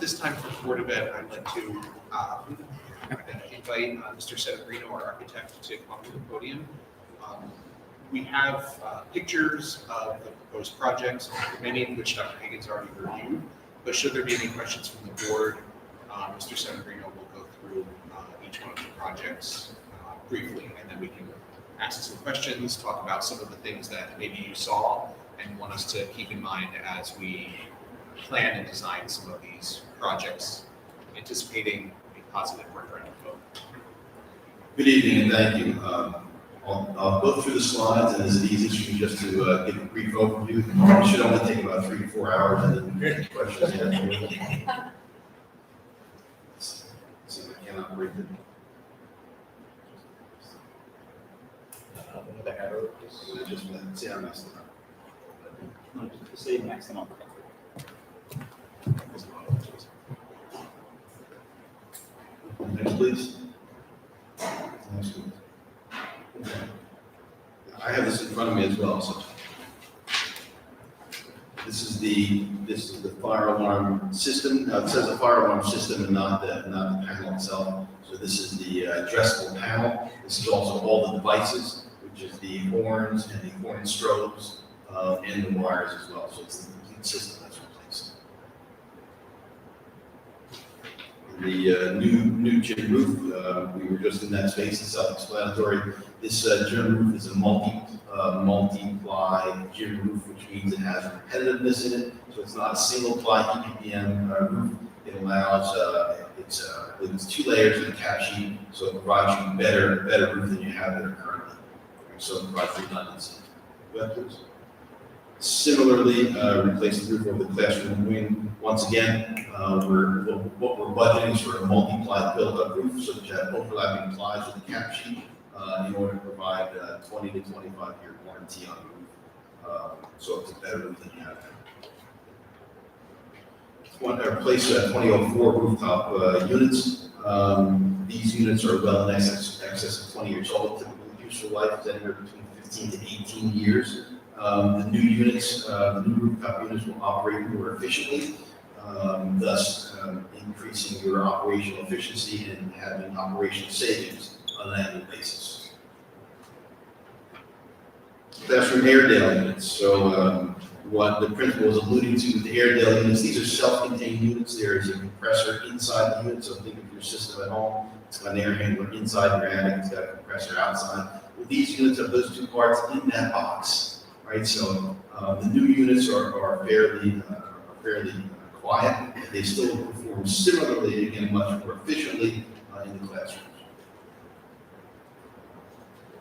this time for Board event, I'd like to invite Mr. Severino, our architect, to come up to the podium. We have pictures of the proposed projects, many of which Dr. Higgins already reviewed. But should there be any questions from the board, Mr. Severino will go through each one of the projects briefly, and then we can ask some questions, talk about some of the things that maybe you saw and want us to keep in mind as we plan and design some of these projects, anticipating a positive referendum vote. Good evening and thank you. I'll go through the slides, and it's easy for me just to give a brief overview. It should only take about 3 to 4 hours, and then questions. See if I cannot read it. Just see how I messed it up. No, just say maximum. Next, please. Next, please. I have this in front of me as well. So this is the fire alarm system. Now it says the fire alarm system and not the panel itself. So this is the addressable panel. This is also all the devices, which is the horns and the horn strobes and the wires as well. So it's the complete system that's replaced. The new gym roof, we were just in that space, it's self-explanatory. This gym roof is a multi-ply gym roof, which means it has repetitiveness in it. So it's not a single ply EPDM roof. It allows, it's 2 layers of the cap sheet, so it provides you better roof than you have there currently. So it provides redundancy. Please. Similarly, replace the roof over the classroom wing. Once again, what we're budgeting is for a multi-ply built-up roof, so that you have overlapping plies with the cap sheet in order to provide 20 to 25-year warranty on the roof. So it's a better roof than you have now. Replace 2004 rooftop units. These units are well in excess of 20 years old. Typical useful life is anywhere between 15 to 18 years. The new units, the new rooftop units will operate more efficiently, thus increasing your operational efficiency and having operational savings on an annual basis. Classroom Airedale units. So what the principal was alluding to with the Airedale units, these are self-contained units. There is a compressor inside the unit, so think of your system at home. It's got an air handler inside your attic, it's got a compressor outside. Well, these units have those 2 parts in that box. Right, so the new units are fairly quiet. They still perform similarly, again, much more efficiently in the classrooms.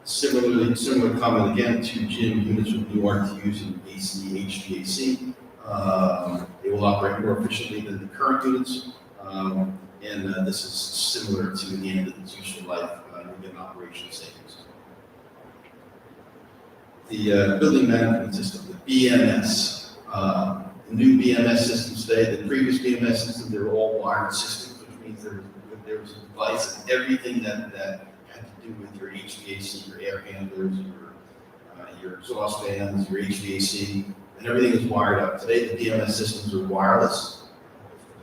Similar comment again to gym units with new RTUs and AC, HVAC. They will operate more efficiently than the current units, and this is similar to the end of its useful life. You get an operational savings. The building management system, the BMS, the new BMS systems today, the previous BMS systems, they were all wired systems, which means there was a device and everything that had to do with your HVAC, your air handlers, your exhaust fans, your HVAC, and everything is wired up. Today, the BMS systems are wireless.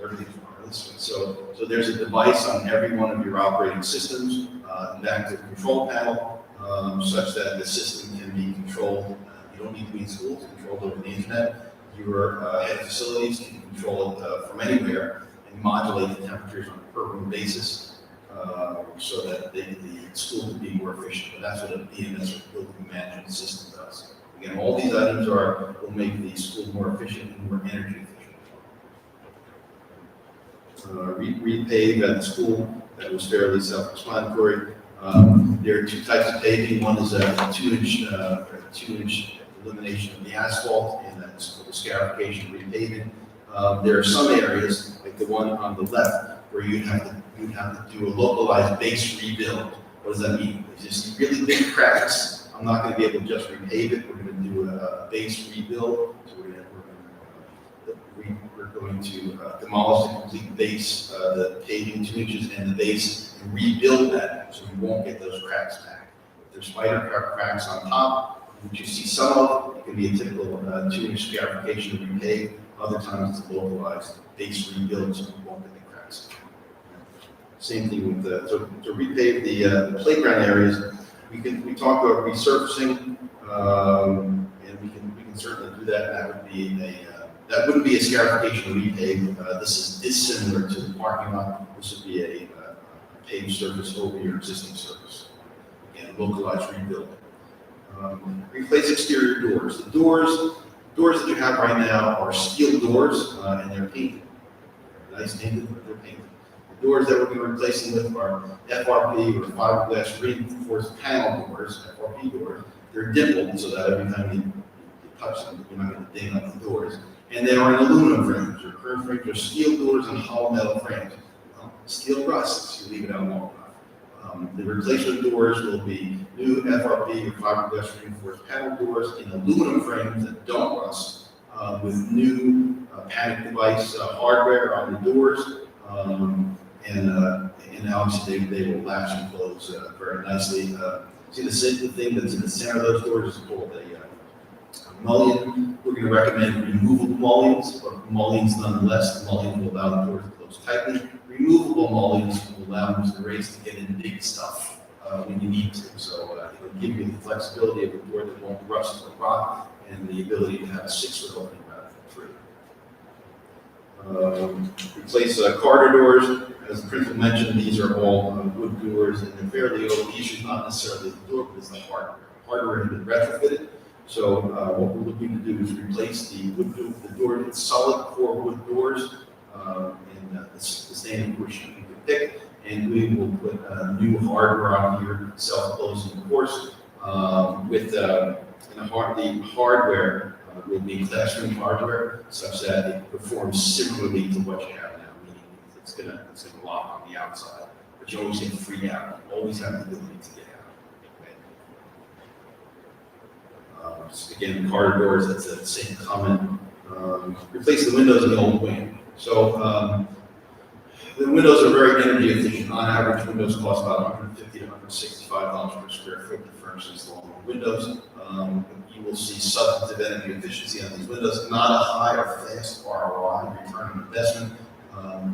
Everything's wireless. So there's a device on every one of your operating systems, an active control panel, such that the system can be controlled. You don't need to be in school, it's controlled over the internet. Your head facilities can control it from anywhere and modulate the temperatures on a per room basis so that the school can be more efficient. And that's what a BMS or building management system does. Again, all these items will make the school more efficient and more energy efficient. Repave at the school, that was fairly self-explanatory. There are 2 types of paving. One is a 2-inch elimination of the asphalt, and that's called scarification repaving. There are some areas, like the one on the left, where you'd have to do a localized base rebuild. What does that mean? There's just really big cracks. I'm not going to be able to just repave it. We're going to do a base rebuild. So we're going to demolish the complete base, the paving 2 inches and the base, and rebuild that so we won't get those cracks back. If there's spider cracks on top, which you see some of, it can be a typical 2-inch scarification repave. Other times it's localized base rebuild, so we won't get the cracks. Same thing with to repave the playground areas. We talked about resurfacing, and we can certainly do that. That wouldn't be a scarification repave. This is dissimilar to the parking lot. This would be a paved surface over your existing surface. Again, localized rebuild. Replace exterior doors. The doors that you have right now are steel doors, and they're painted. They're nice painted, but they're painted. The doors that we're going to be replacing with are FRP or fiberglass reinforced panel doors, FRP doors. They're dimpled so that every time you touch them, you're not going to ding up the doors. And they are in aluminum frames. Your current frames are steel doors and hollow metal frames. Steel rusts, you leave it out long enough. The replacement doors will be new FRP or fiberglass reinforced panel doors in aluminum frames that don't rust, with new panic device hardware on the doors, and obviously they will latch and close very nicely. See the thing that's in the center of those doors is called a mullion. We're going to recommend removable mullions, but mullions nonetheless. The mullion will allow the doors to close tightly. Removable mullions will allow Mr. Race to get in big stuff when you need to. So it'll give you the flexibility of a door that won't rust or rot, and the ability to have a 6-foot opening rather than 3. Replace corridor doors. As the principal mentioned, these are all wood doors, and they're fairly old. The issue is not necessarily the door, but it's the hardware. Hardware has been retrofitted. So what we're looking to do is replace the door with solid core wood doors, and the standing portion you can pick, and we will put new hardware on here, self-closing of course, with the hardware will be classroom hardware, such that it performs similarly to what you have now, meaning it's gonna lock on the outside, but you always get free out, you always have the ability to get out. Again, corridor doors, that's the same comment. Replace the windows in the old wing. So the windows are very energy efficient. On average, windows cost about $150 to $165 per square foot to furnish installing windows. You will see substantive energy efficiency on these windows, not a high or fast ROI, return on investment,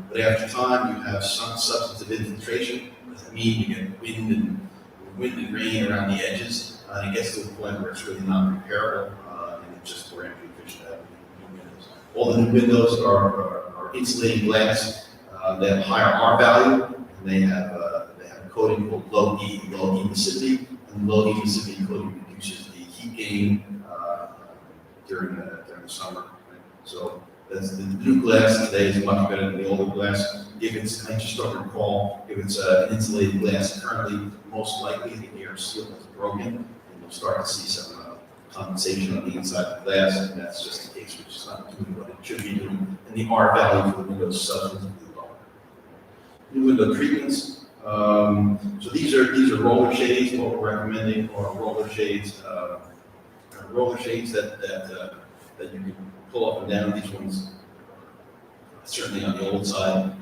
but after time you have some substantive infiltration. What does that mean? You get wind and rain around the edges, and it gets to a point where it's really not repairable, and it's just more energy efficient to have new windows. All the new windows are insulating glass. They have higher R value, and they have a coating called low emissivity, and low emissivity coating reduces the heat gain during the summer. Right? So that's the new glass today is much better than the older glass. If it's, I just don't recall, if it's an insulated glass currently, most likely the air seal is broken, and you'll start to see some condensation on the inside of the glass, and that's just the case, which is not doing what it should be doing, and the R value for the windows substantively lower. New window treatments. So these are roller shades. What we're recommending are roller shades that you can pull up and down. These ones certainly on the old side,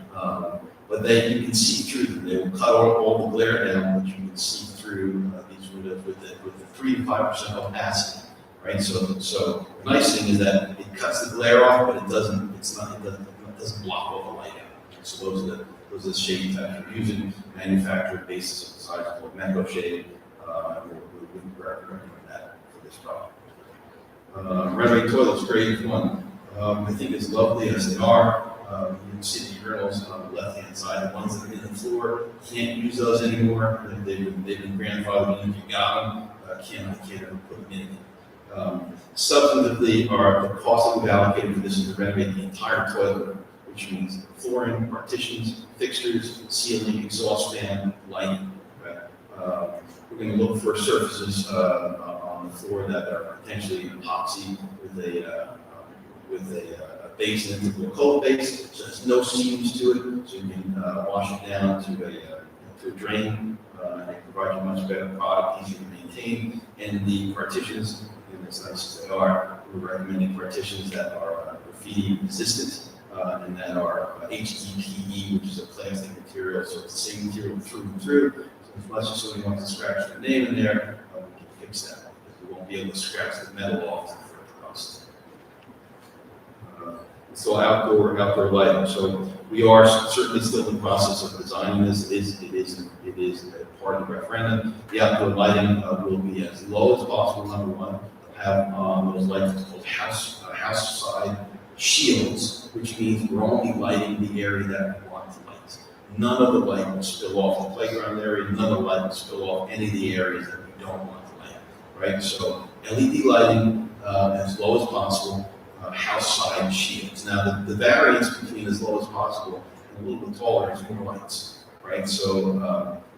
but you can see through them. They will cut all the glare down, but you can see through these windows with the 3 to 5% opacity. Right. So the nice thing is that it cuts the glare off, but it doesn't block all the light out. So those are the shade types we're using, manufactured basis of the size called Meco shade. We recommend that for this product. Renovate toilets, great one. I think it's lovely as they are. You can see the urinals on the left-hand side. The ones that are in the floor, can't use those anymore. They've been grandfathered in. If you got them, can't ever put them in. Substantively, the cost that we've allocated for this is to renovate the entire toilet room, which means flooring, partitions, fixtures, ceiling, exhaust fan, lighting. Right? We're going to look for surfaces on the floor that are potentially epoxy with a base, an integral coat base, so there's no seams to it, so you can wash it down to a drain, and they provide you a much better product, easier to maintain. And the partitions, as nice as they are, we're recommending partitions that are graffiti resistant, and that are HDPE, which is a plastic material, so it's the same material through and through. So if much as somebody wants to scratch their name in there, we can fix that. We won't be able to scratch the metal off for the rust. install outdoor lighting. So we are certainly still in the process of designing this. It is a part of the referendum. The outdoor lighting will be as low as possible, number one. Have those lights called house side shields, which means we're only lighting the area that we want to light. None of the light will spill off the playground area. None of the light will spill off any of the areas that we don't want to light, right? So LED lighting as low as possible, house side shields. Now the variance between as low as possible and a little bit taller is more lights, right? So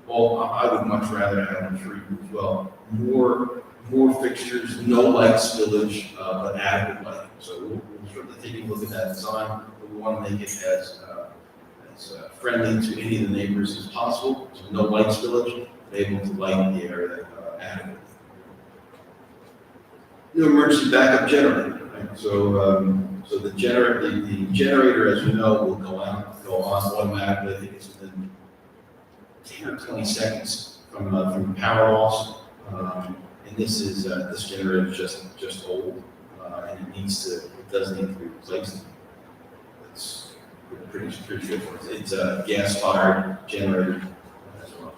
I would much rather have a tree as well. More fixtures, no light spillage, but adequate lighting. So we'll certainly take a look at that design, but we want to make it as friendly to any of the neighbors as possible, so no light spillage, but able to light the area adequately. New emergency backup generator, right? So the generator, as you know, will go on automatically. I think it's within 10 or 20 seconds from power loss. And this generator is just old, and it does need to be replaced. It's pretty straightforward. It's a gas-fired generator as well.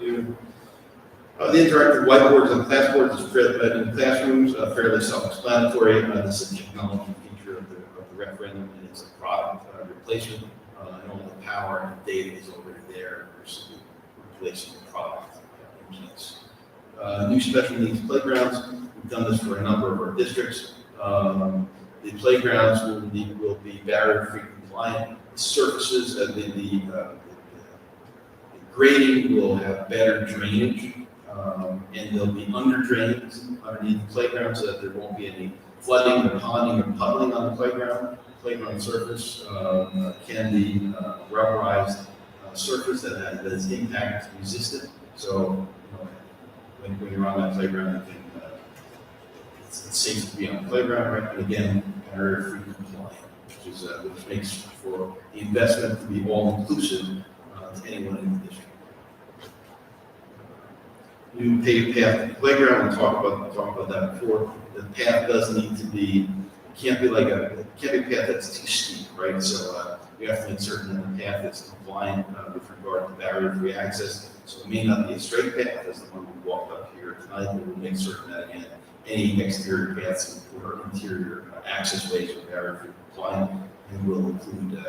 The interactive whiteboards and classboards in classrooms fairly self-explanatory. This is a technology feature of the referendum, and it's a product replacement, and all the power and data is already there versus replacing the product in place. New special needs playgrounds. We've done this for a number of our districts. The playgrounds will be barrier-free compliant. The surfaces, the grading will have better drainage, and they'll be under-drained underneath the playground so that there won't be any flooding or ponding or puddling on the playground. Playground surface can be rubberized surface that is impact resistant. So when you're on that playground, you can, it's safe to be on the playground, right? And again, barrier-free compliant, which makes for the investment to be all-inclusive to anyone in the district. New paved path to the playground. We talked about that before. The path does need to be. Can't be a path that's too steep, right? So we have to make certain that the path is compliant with regard to barrier-free access. So it may not be a straight path as the one we walked up here tonight, but we'll make certain that again, any exterior paths or interior access ways are barrier-free compliant, and will include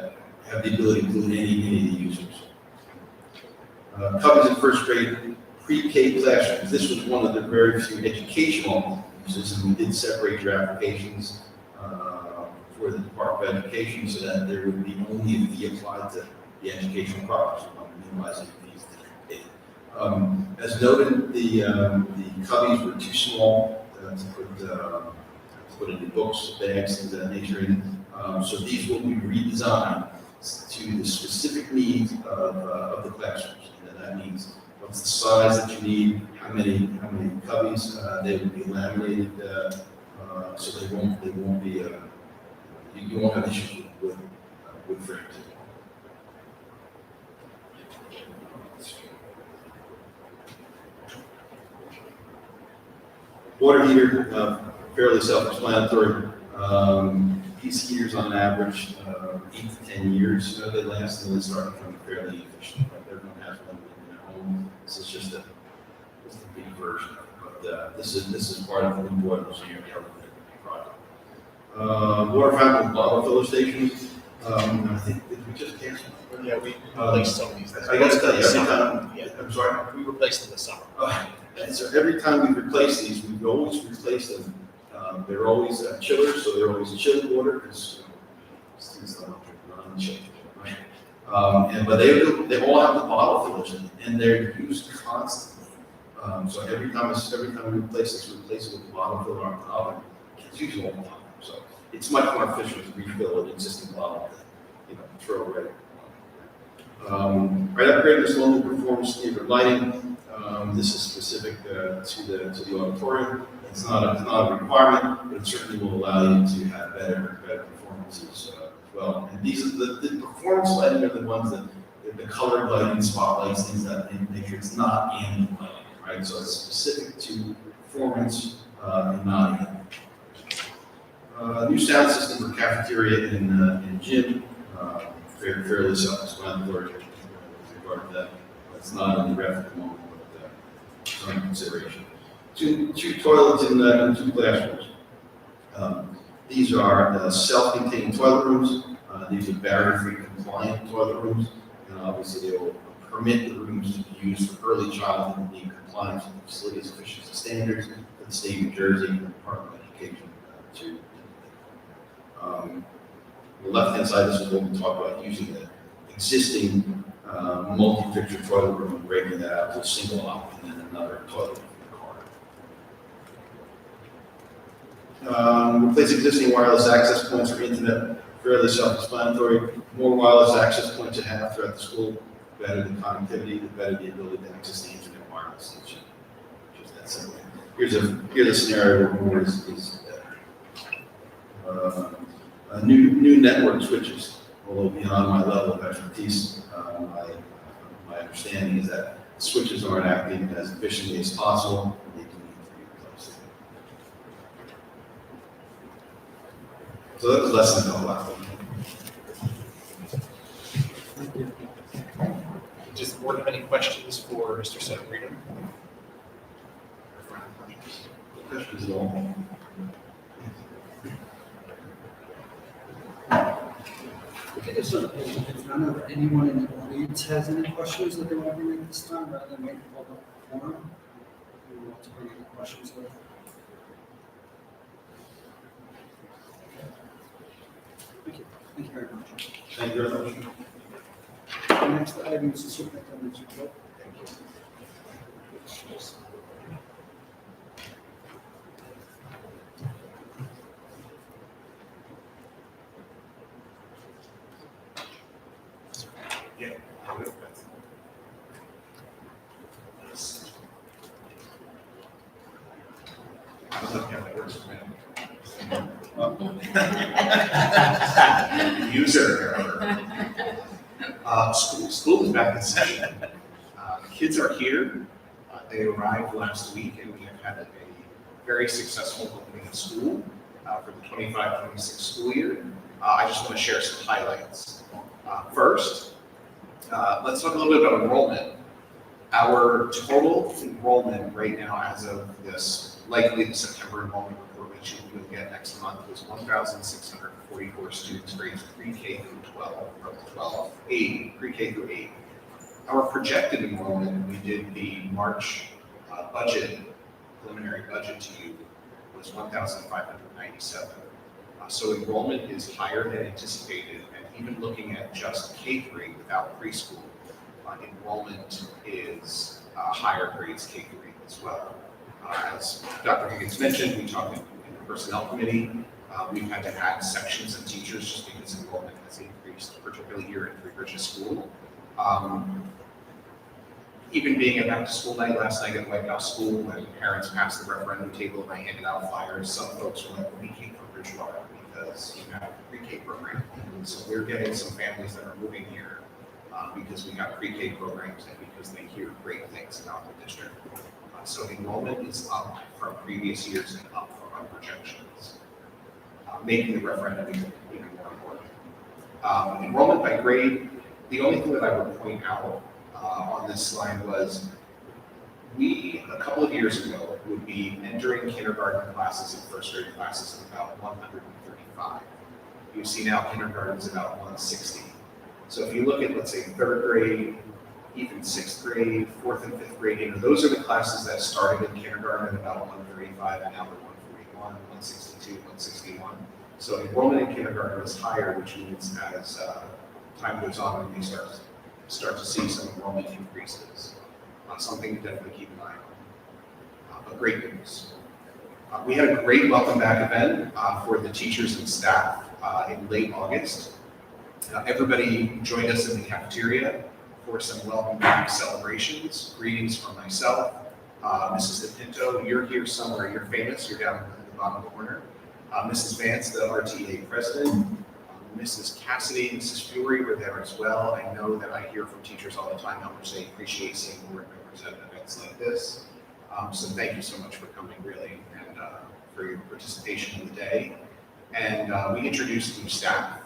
have the ability to include any of the users. Covers in first grade pre-K classrooms. This was one of the very few educational uses, and we did separate your applications for the Department of Education so that there would be only a fee applied to the educational products. We want to minimize any fees that they paid. As noted, the cubbies were too small to put into books, bags, things of that nature in. So these will be redesigned to the specific needs of the classrooms. And that means what's the size that you need, how many cubbies, they will be laminated, so they won't be, you won't have issues with frames. Water heater, fairly self-explanatory. These heaters on average, 8 to 10 years, they last and they start becoming fairly efficient. Right? Everyone has one in their home. This is just a big version of it. But this is part of the new boilers here project. Water fountain bottle filler stations. I think did we just cancel? Yeah, we replaced some of these. I got to tell you, every time. Yeah. I'm sorry. We replaced them this summer. And so every time we replace these, we always replace them. They're always chillers, so they're always chilled water because students don't want to run chilled, right? But they all have the bottle fillers in, and they're used constantly. So every time we replace this, we replace it with a bottle filler on top, and it's used all the time. So it's much more efficient to refill an existing bottle than throw away. Right, upgrading this local performance standard lighting. This is specific to the auditorium. It's not a requirement, but it certainly will allow you to have better performances as well. And these are the performance lighting are the ones that the colored lighting, spotlights, things of that nature. It's not ambient lighting, right? So it's specific to performance and not ambient. New sound system for cafeteria and gym, fairly self-explanatory with regard to that. It's not in the ref at the moment, but it's under consideration. Two toilets in 2 classrooms. These are self-contained toilet rooms. These are barrier-free compliant toilet rooms, and obviously they will permit the rooms to be used for early childhood and be in compliance with the facilities efficiency standards of the state of New Jersey and the Department of Education. The left-hand side, this is what we talk about, using the existing multi-fixture toilet room and breaking that out to a single op and then another toilet room in the corner. Replace existing wireless access points for internet, fairly self-explanatory. More wireless access points you have throughout the school, the better the connectivity, the better the ability to access the internet wirelessly. Just that simple. Here's a scenario where more is new network switches, although beyond my level of expertise, my understanding is that switches aren't acting as efficiently as possible. They do need to be replaced. So that was less than a lot. Does the board have any questions for Mr. Severino? Questions at all? Okay, so if none of anyone in the audience has any questions that they want to bring at this time, rather than make a public forum, we want to bring any questions with. Thank you. Thank you very much. Thank you very much. The next item is the superintendent's report. Yeah. I don't know how that works for me. User error. School is back in session. Kids are here. They arrived last week, and we have had a very successful opening of school for the 25-26 school year. I just want to share some highlights. First, let's talk a little bit about enrollment. Our total enrollment right now, as of this, likely the September enrollment report, which you will get next month, was 1,644 students grades pre-K through 12, pre-K through 8. Our projected enrollment, we did the March preliminary budget to you, was 1,597. So enrollment is higher than anticipated, and even looking at just K-3 without preschool, enrollment is higher grades K-3 as well. As Dr. Higgins mentioned, we talked in the personnel committee, we've had to add sections of teachers just because enrollment has increased, particularly here at Three Bridges School. Even being a back to school night last night at White House School, when parents passed the referendum table and I handed out flyers, some folks were like, we came from Bridgewater because you have a pre-K program. And so we're getting some families that are moving here because we got pre-K programs and because they hear great things about the district. So enrollment is up from previous years and up from our projections, making the referendum even more important. Enrollment by grade, the only thing that I would point out on this slide was we, a couple of years ago, would be entering kindergarten classes and first grade classes of about 135. You see now kindergarten is about 160. So if you look at, let's say, third grade, even sixth grade, fourth and fifth grade, those are the classes that started in kindergarten at about 135 and now they're 141, 162, 161. So enrollment in kindergarten is higher, which means as time goes on, we start to see some enrollment increases. Something to definitely keep an eye on. But great news. We had a great welcome back event for the teachers and staff in late August. Everybody joined us in the cafeteria for some welcome back celebrations. Greetings from myself, Mrs. DePinto, you're here somewhere, you're famous, you're down in the bottom corner. Mrs. Vance, the RTA president, Mrs. Cassidy, Mrs. Fury were there as well. I know that I hear from teachers all the time how much they appreciate seeing board members at events like this. So thank you so much for coming, really, and for your participation in the day. And we introduced new staff,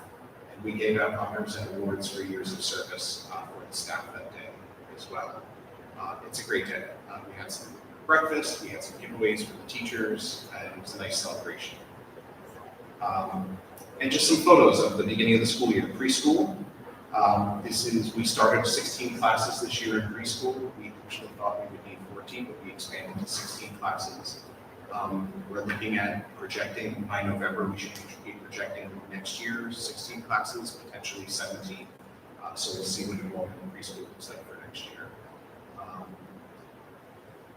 and we gave out honors and awards for years of service for the staff that day as well. It's a great day. We had some breakfast, we had some giveaways for the teachers, and it was a nice celebration. And just some photos of the beginning of the school year, preschool. We started 16 classes this year in preschool. We actually thought we would need 14, but we expanded to 16 classes. We're looking at projecting by November, we should be projecting next year 16 classes, potentially 17. So we'll see what enrollment in preschool looks like for next year.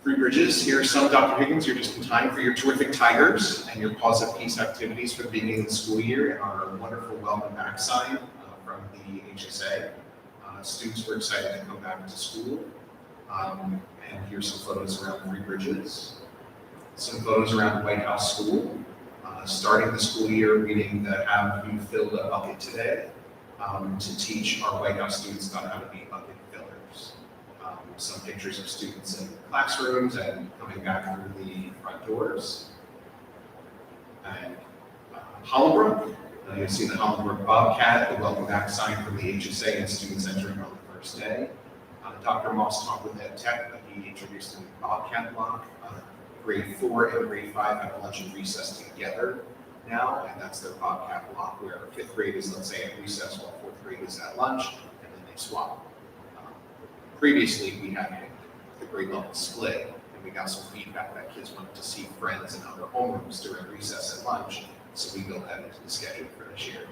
Three Bridges, here are some, Dr. Higgins, you're just in time for your terrific Tigers and your Pause of Peace activities for the beginning of the school year, and our wonderful welcome back sign from the HSA. Students were excited to come back to school. And here's some photos around Three Bridges. Some photos around White House School. Starting the school year reading the Have You Filled a Bucket Today to teach our White House students about how to be bucket fillers. Some pictures of students in classrooms and coming back through the front doors. And Hollenbrook, you've seen the Hollenbrook Bobcat, the welcome back sign from the HSA and students entering on the first day. Dr. Moss talked with Ed Tech, he introduced a Bobcat block. Grade 4 and grade 5 have lunch and recess together now, and that's their Bobcat block, where 5th grade is, let's say, at recess, while 4th grade is at lunch, and then they swap. Previously, we had the grade level split, and we got some feedback that kids wanted to see friends in other homerooms during recess and lunch, so we built that into the schedule for this year.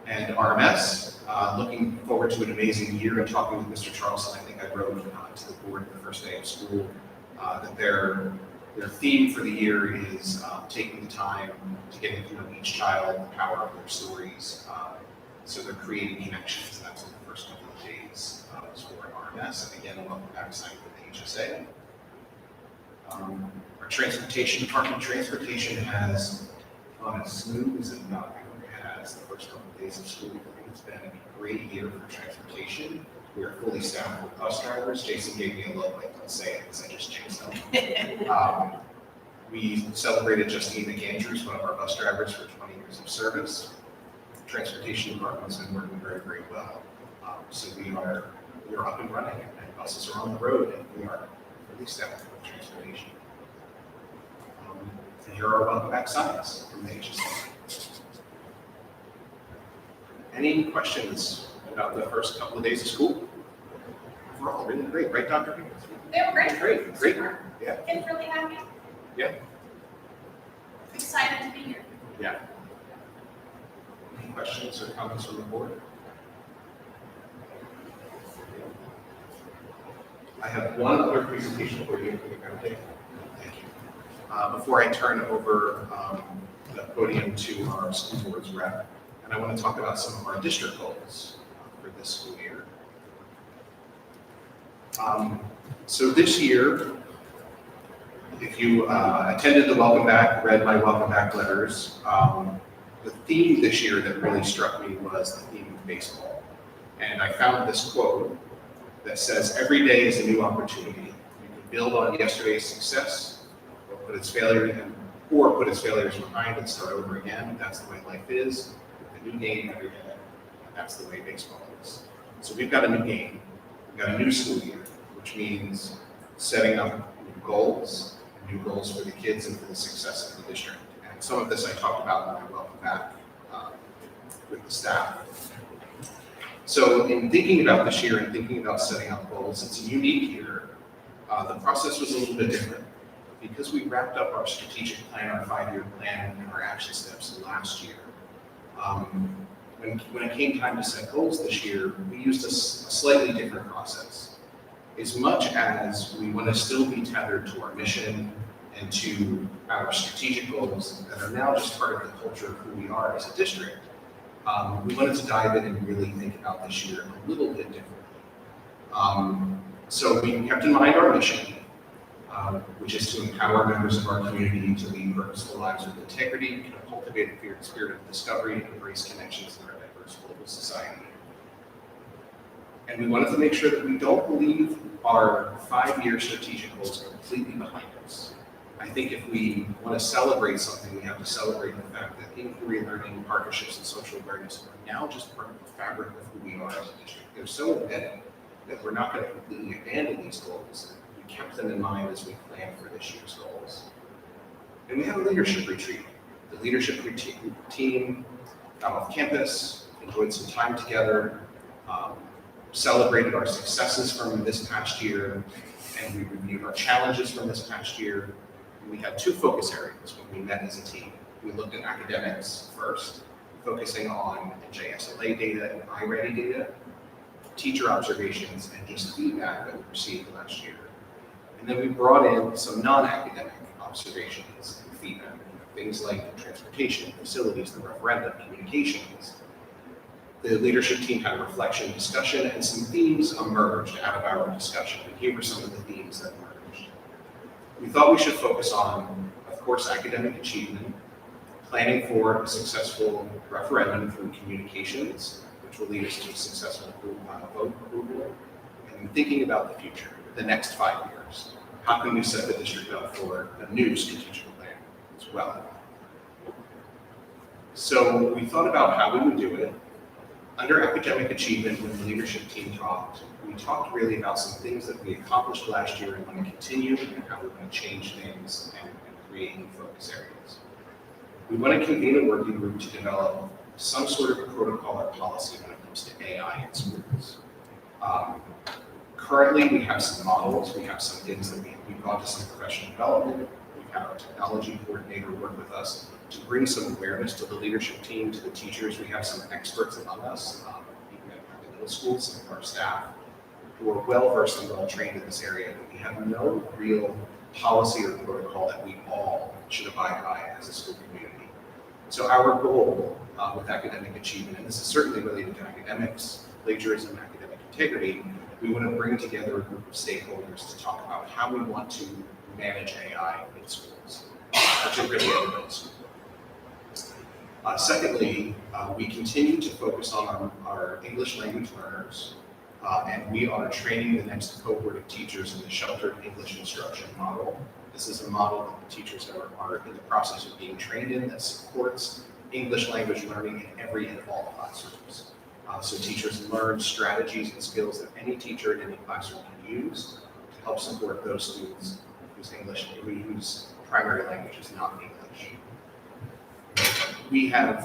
And RMS, looking forward to an amazing year, and talking with Mr. Charleston, I think I wrote to the board the first day of school that their theme for the year is taking the time to get to know each child, the power of their stories. So they're creating connections, and that's in the first couple of days for RMS. And again, a welcome back sign for the HSA. Our transportation department, has gone as smooth as it not has the first couple of days of school. I think it's been a great year for transportation. We are fully staffed with bus drivers. Jason gave me a look, like, don't say it, because I just jinxed them. We celebrated Justine McAndrews, one of our bus drivers, for 20 years of service. Transportation department's been working very, very well. So we are up and running, and buses are on the road, and we are fully staffed with transportation. And here are our welcome back signs from the HSA. Any questions about the first couple of days of school? Overall, really great, right, Dr. Higgins? They were great. Great. Super. Yeah. Kids really happy. Yeah. Excited to be here. Yeah. Any questions or comments from the board? I have one other presentation for you. Thank you. Before I turn over the podium to our school board's rep, and I want to talk about some of our district goals for this school year. So this year, if you attended the welcome back, read my welcome back letters, the theme this year that really struck me was the theme of baseball. And I found this quote that says, "Every day is a new opportunity. You can build on yesterday's success, or put its failures behind and start over again. That's the way life is. A new game every day. And that's the way baseball is." So we've got a new game. We've got a new school year, which means setting up new goals for the kids and for the success of the district. And some of this I talked about when I welcome back with the staff. So in thinking about this year and thinking about setting up goals, it's a unique year. The process was a little bit different. Because we wrapped up our strategic plan, our 5-year plan, and our action steps last year, when it came time to set goals this year, we used a slightly different process. As much as we want to still be tethered to our mission and to our strategic goals that are now just part of the culture of who we are as a district, we wanted to dive in and really think about this year a little bit differently. So we kept in mind our mission, which is to empower members of our community to lead purposeful lives with integrity, cultivate a spirit of discovery, and embrace connections in our diverse global society. And we wanted to make sure that we don't leave our 5-year strategic goals completely behind us. I think if we want to celebrate something, we have to celebrate the fact that inquiry learning, partnerships, and social awareness are now just part of the fabric of who we are as a district. They're so embedded that we're not going to completely abandon these goals. We kept them in mind as we planned for this year's goals. And we have a leadership retreat. The leadership team got off campus, enjoyed some time together, celebrated our successes from this past year, and we reviewed our challenges from this past year. We had two focus areas when we met as a team. We looked at academics first, focusing on JSLA data and iReady data, teacher observations, and just feedback that we received last year. And then we brought in some non-academic observations and feedback, things like transportation, facilities, the referendum, communications. The leadership team had a reflection discussion, and some themes emerged out of our discussion. And here were some of the themes that emerged. We thought we should focus on, of course, academic achievement, planning for a successful referendum through communications, which will lead us to a successful vote approval, and thinking about the future, the next 5 years. How can we set the district up for a new strategic plan as well? So we thought about how we would do it. Under academic achievement, when the leadership team talked, we talked really about some things that we accomplished last year and want to continue, and how we're going to change things and create new focus areas. We want to convene a working group to develop some sort of protocol or policy when it comes to AI in schools. Currently, we have some models, we have some things that we've gone to some professional development. We've had our technology coordinator work with us to bring some awareness to the leadership team, to the teachers. We have some experts among us, even at the middle schools, some of our staff, who are well-versed and well-trained in this area, but we have no real policy or protocol that we all should abide by as a school community. So our goal with academic achievement, and this is certainly related to academics, plagiarism, academic integrity, we want to bring together a group of stakeholders to talk about how we want to manage AI in schools, particularly at middle school. Secondly, we continue to focus on our English language learners, and we are training the next cohort of teachers in the sheltered English instruction model. This is a model that the teachers are in the process of being trained in that supports English language learning in every and all classrooms. So teachers learn strategies and skills that any teacher in any classroom can use to help support those students whose primary language is not English. We have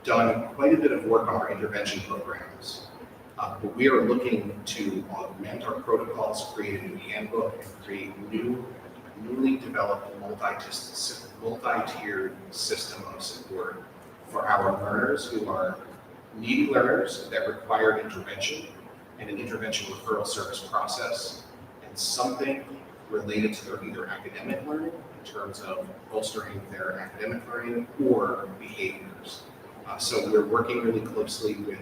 done quite a bit of work on our intervention programs, but we are looking to augment our protocols, create a new handbook, and create newly developed multi-tiered system of support for our learners who are needy learners that require intervention and an intervention referral service process, and something related to their either academic learning in terms of bolstering their academic learning or behaviors. So we're working really closely with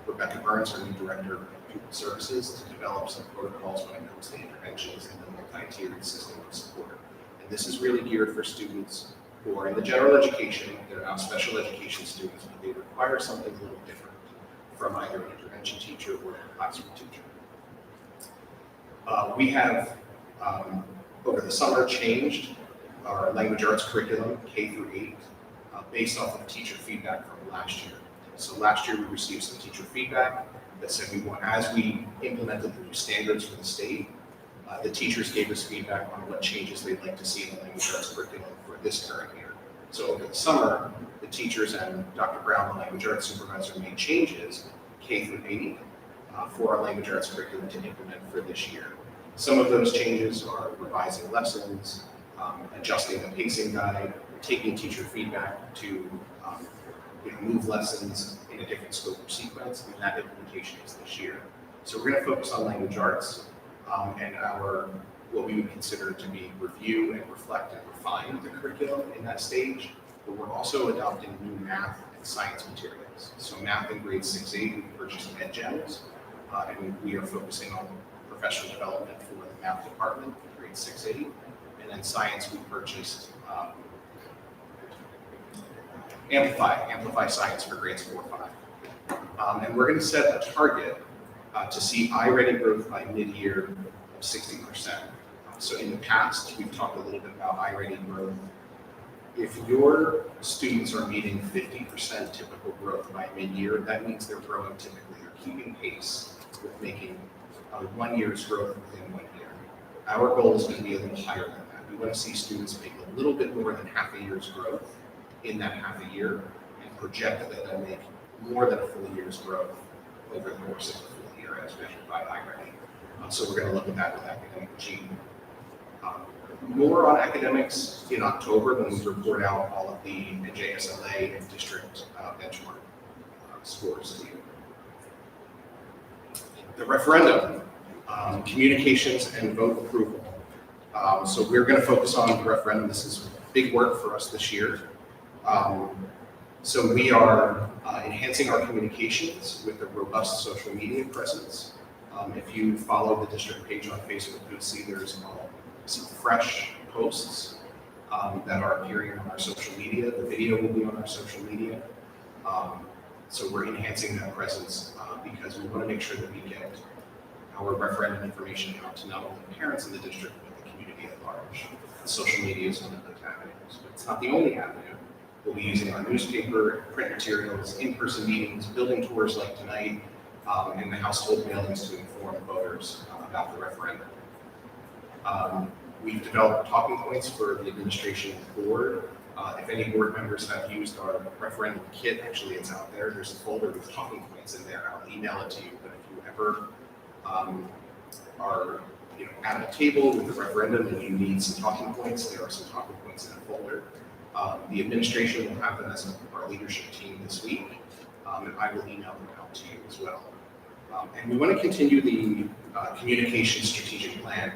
Rebecca Burns, our new director of pupil services, to develop some protocols when it comes to interventions and the multi-tiered system of support. And this is really geared for students who are in the general education. They're not special education students, but they require something a little different from either an intervention teacher or a classroom teacher. We have, over the summer, changed our language arts curriculum, K through 8, based off of teacher feedback from last year. So last year we received some teacher feedback that said as we implemented the new standards for the state, the teachers gave us feedback on what changes they'd like to see in the language arts curriculum for this current year. So over the summer, the teachers and Dr. Brown, the language arts supervisor, made changes, K through 8, for our language arts curriculum to implement for this year. Some of those changes are revising lessons, adjusting the pacing guide, taking teacher feedback to move lessons in a different scope or sequence, and that implementation is this year. So we're going to focus on language arts and what we would consider to be review and reflect and refine the curriculum in that stage, but we're also adopting new math and science materials. So math in grades 6-8, we purchased EdGems, and we are focusing on professional development for the math department in grades 6-8, and then science we purchased Amplify Science for grades 4-5. And we're going to set a target to see iReady growth by mid-year of 60%. So in the past, we've talked a little bit about iReady growth. If your students are meeting 50% typical growth by mid-year, that means they're growing typically, they're keeping pace with making 1 year's growth within 1 year. Our goal is going to be a little higher than that. We want to see students make a little bit more than half a year's growth in that half a year and project that they'll make more than a full year's growth over the course of the full year as measured by iReady. So we're going to look at that with academic achievement. More on academics in October when we report out all of the JSLA and district benchmark scores to you. The referendum, communications and vote approval. So we're going to focus on the referendum. This is big work for us this year. So we are enhancing our communications with a robust social media presence. If you follow the district page on Facebook, you'll see there's some fresh posts that are appearing on our social media. The video will be on our social media. So we're enhancing that presence because we want to make sure that we get our referendum information out to not only parents in the district, but the community at large. Social media is one of those avenues, but it's not the only avenue. We'll be using our newspaper, print materials, in-person meetings, building tours like tonight, and the household mailings to inform voters about the referendum. We've developed talking points for the administration and board. If any board members have used our referendum kit, actually it's out there. There's a folder with talking points in there. I'll email it to you. But if you ever are at a table with the referendum and you need some talking points, there are some talking points in a folder. The administration will have them as our leadership team this week, and I will email them out to you as well. And we want to continue the communication strategic plan.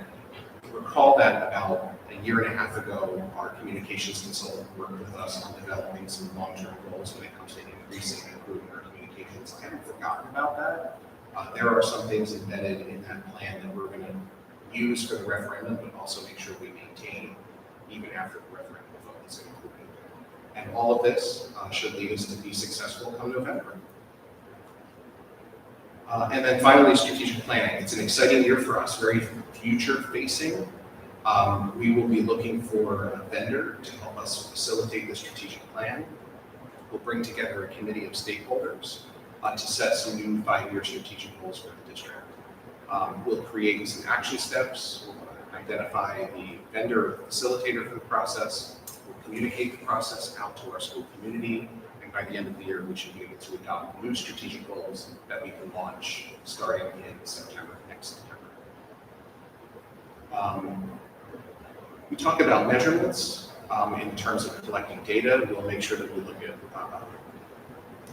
Recall that about a year and a half ago, our communications consultant worked with us on developing some long-term goals when it comes to increasing and improving our communications. I haven't forgotten about that. There are some things embedded in that plan that we're going to use for the referendum, but also make sure we maintain even after the referendum vote is included. And all of this should lead us to be successful come November. And then finally, strategic planning. It's an exciting year for us, very future-facing. We will be looking for a vendor to help us facilitate the strategic plan. We'll bring together a committee of stakeholders to set some new 5-year strategic goals for the district. We'll create some action steps. We'll identify the vendor facilitator for the process. We'll communicate the process out to our school community. And by the end of the year, we should be able to adopt new strategic goals that we can launch starting in September, next September. We talk about measurements in terms of collecting data. We'll make sure that we look at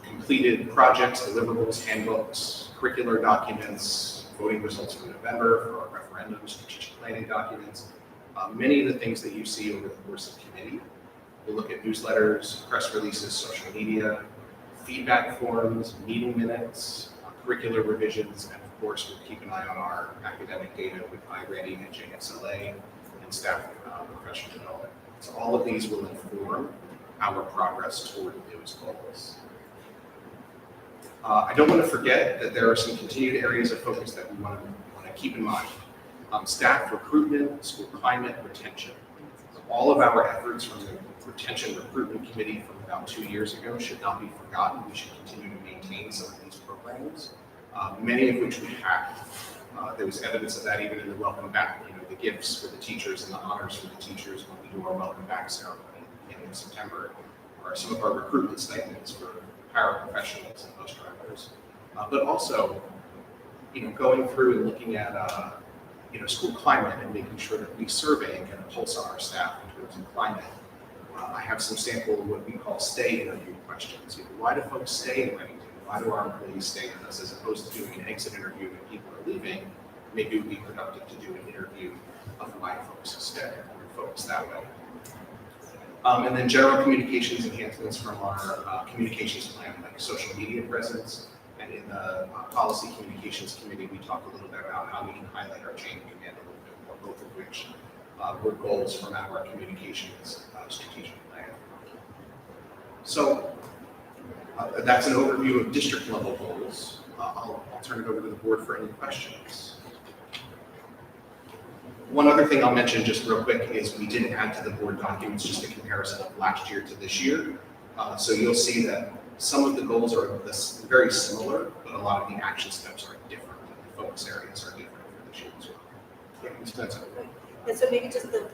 completed projects, deliverables, handbooks, curricular documents, voting results for November for our referendum, strategic planning documents, many of the things that you see over the course of committee. We'll look at newsletters, press releases, social media, feedback forms, meeting minutes, curricular revisions, and of course, we'll keep an eye on our academic data with iReady and JSLA and staff professional development. So all of these will inform our progress toward those goals. I don't want to forget that there are some continued areas of focus that we want to keep in mind. Staff recruitment, school climate, retention. All of our efforts from the retention recruitment committee from about 2 years ago should not be forgotten. We should continue to maintain some of these programs, many of which we have. There was evidence of that even in the welcome back, the gifts for the teachers and the honors for the teachers when we do our welcome back ceremony in September, or some of our recruitment stipends for paraprofessionals and bus drivers. But also, going through and looking at school climate and making sure that we survey and get a pulse on our staff in terms of climate. I have some sample of what we call stay interview questions. Why do folks stay in Remington? Why do our employees stay with us as opposed to doing an exit interview when people are leaving? Maybe it would be productive to do an interview of why folks stay and focus that way. And then general communications enhancements from our communications plan, like social media presence. And in the policy communications committee, we talked a little bit about how we can highlight our chain of command a little bit more, both of which were goals from our communications strategic plan. So that's an overview of district level goals. I'll turn it over to the board for any questions. One other thing I'll mention just real quick is we did add to the board documents just a comparison of last year to this year. So you'll see that some of the goals are very similar, but a lot of the action steps are different. The focus areas are different for this year as well. Yeah, Ms. Benson. And so maybe just the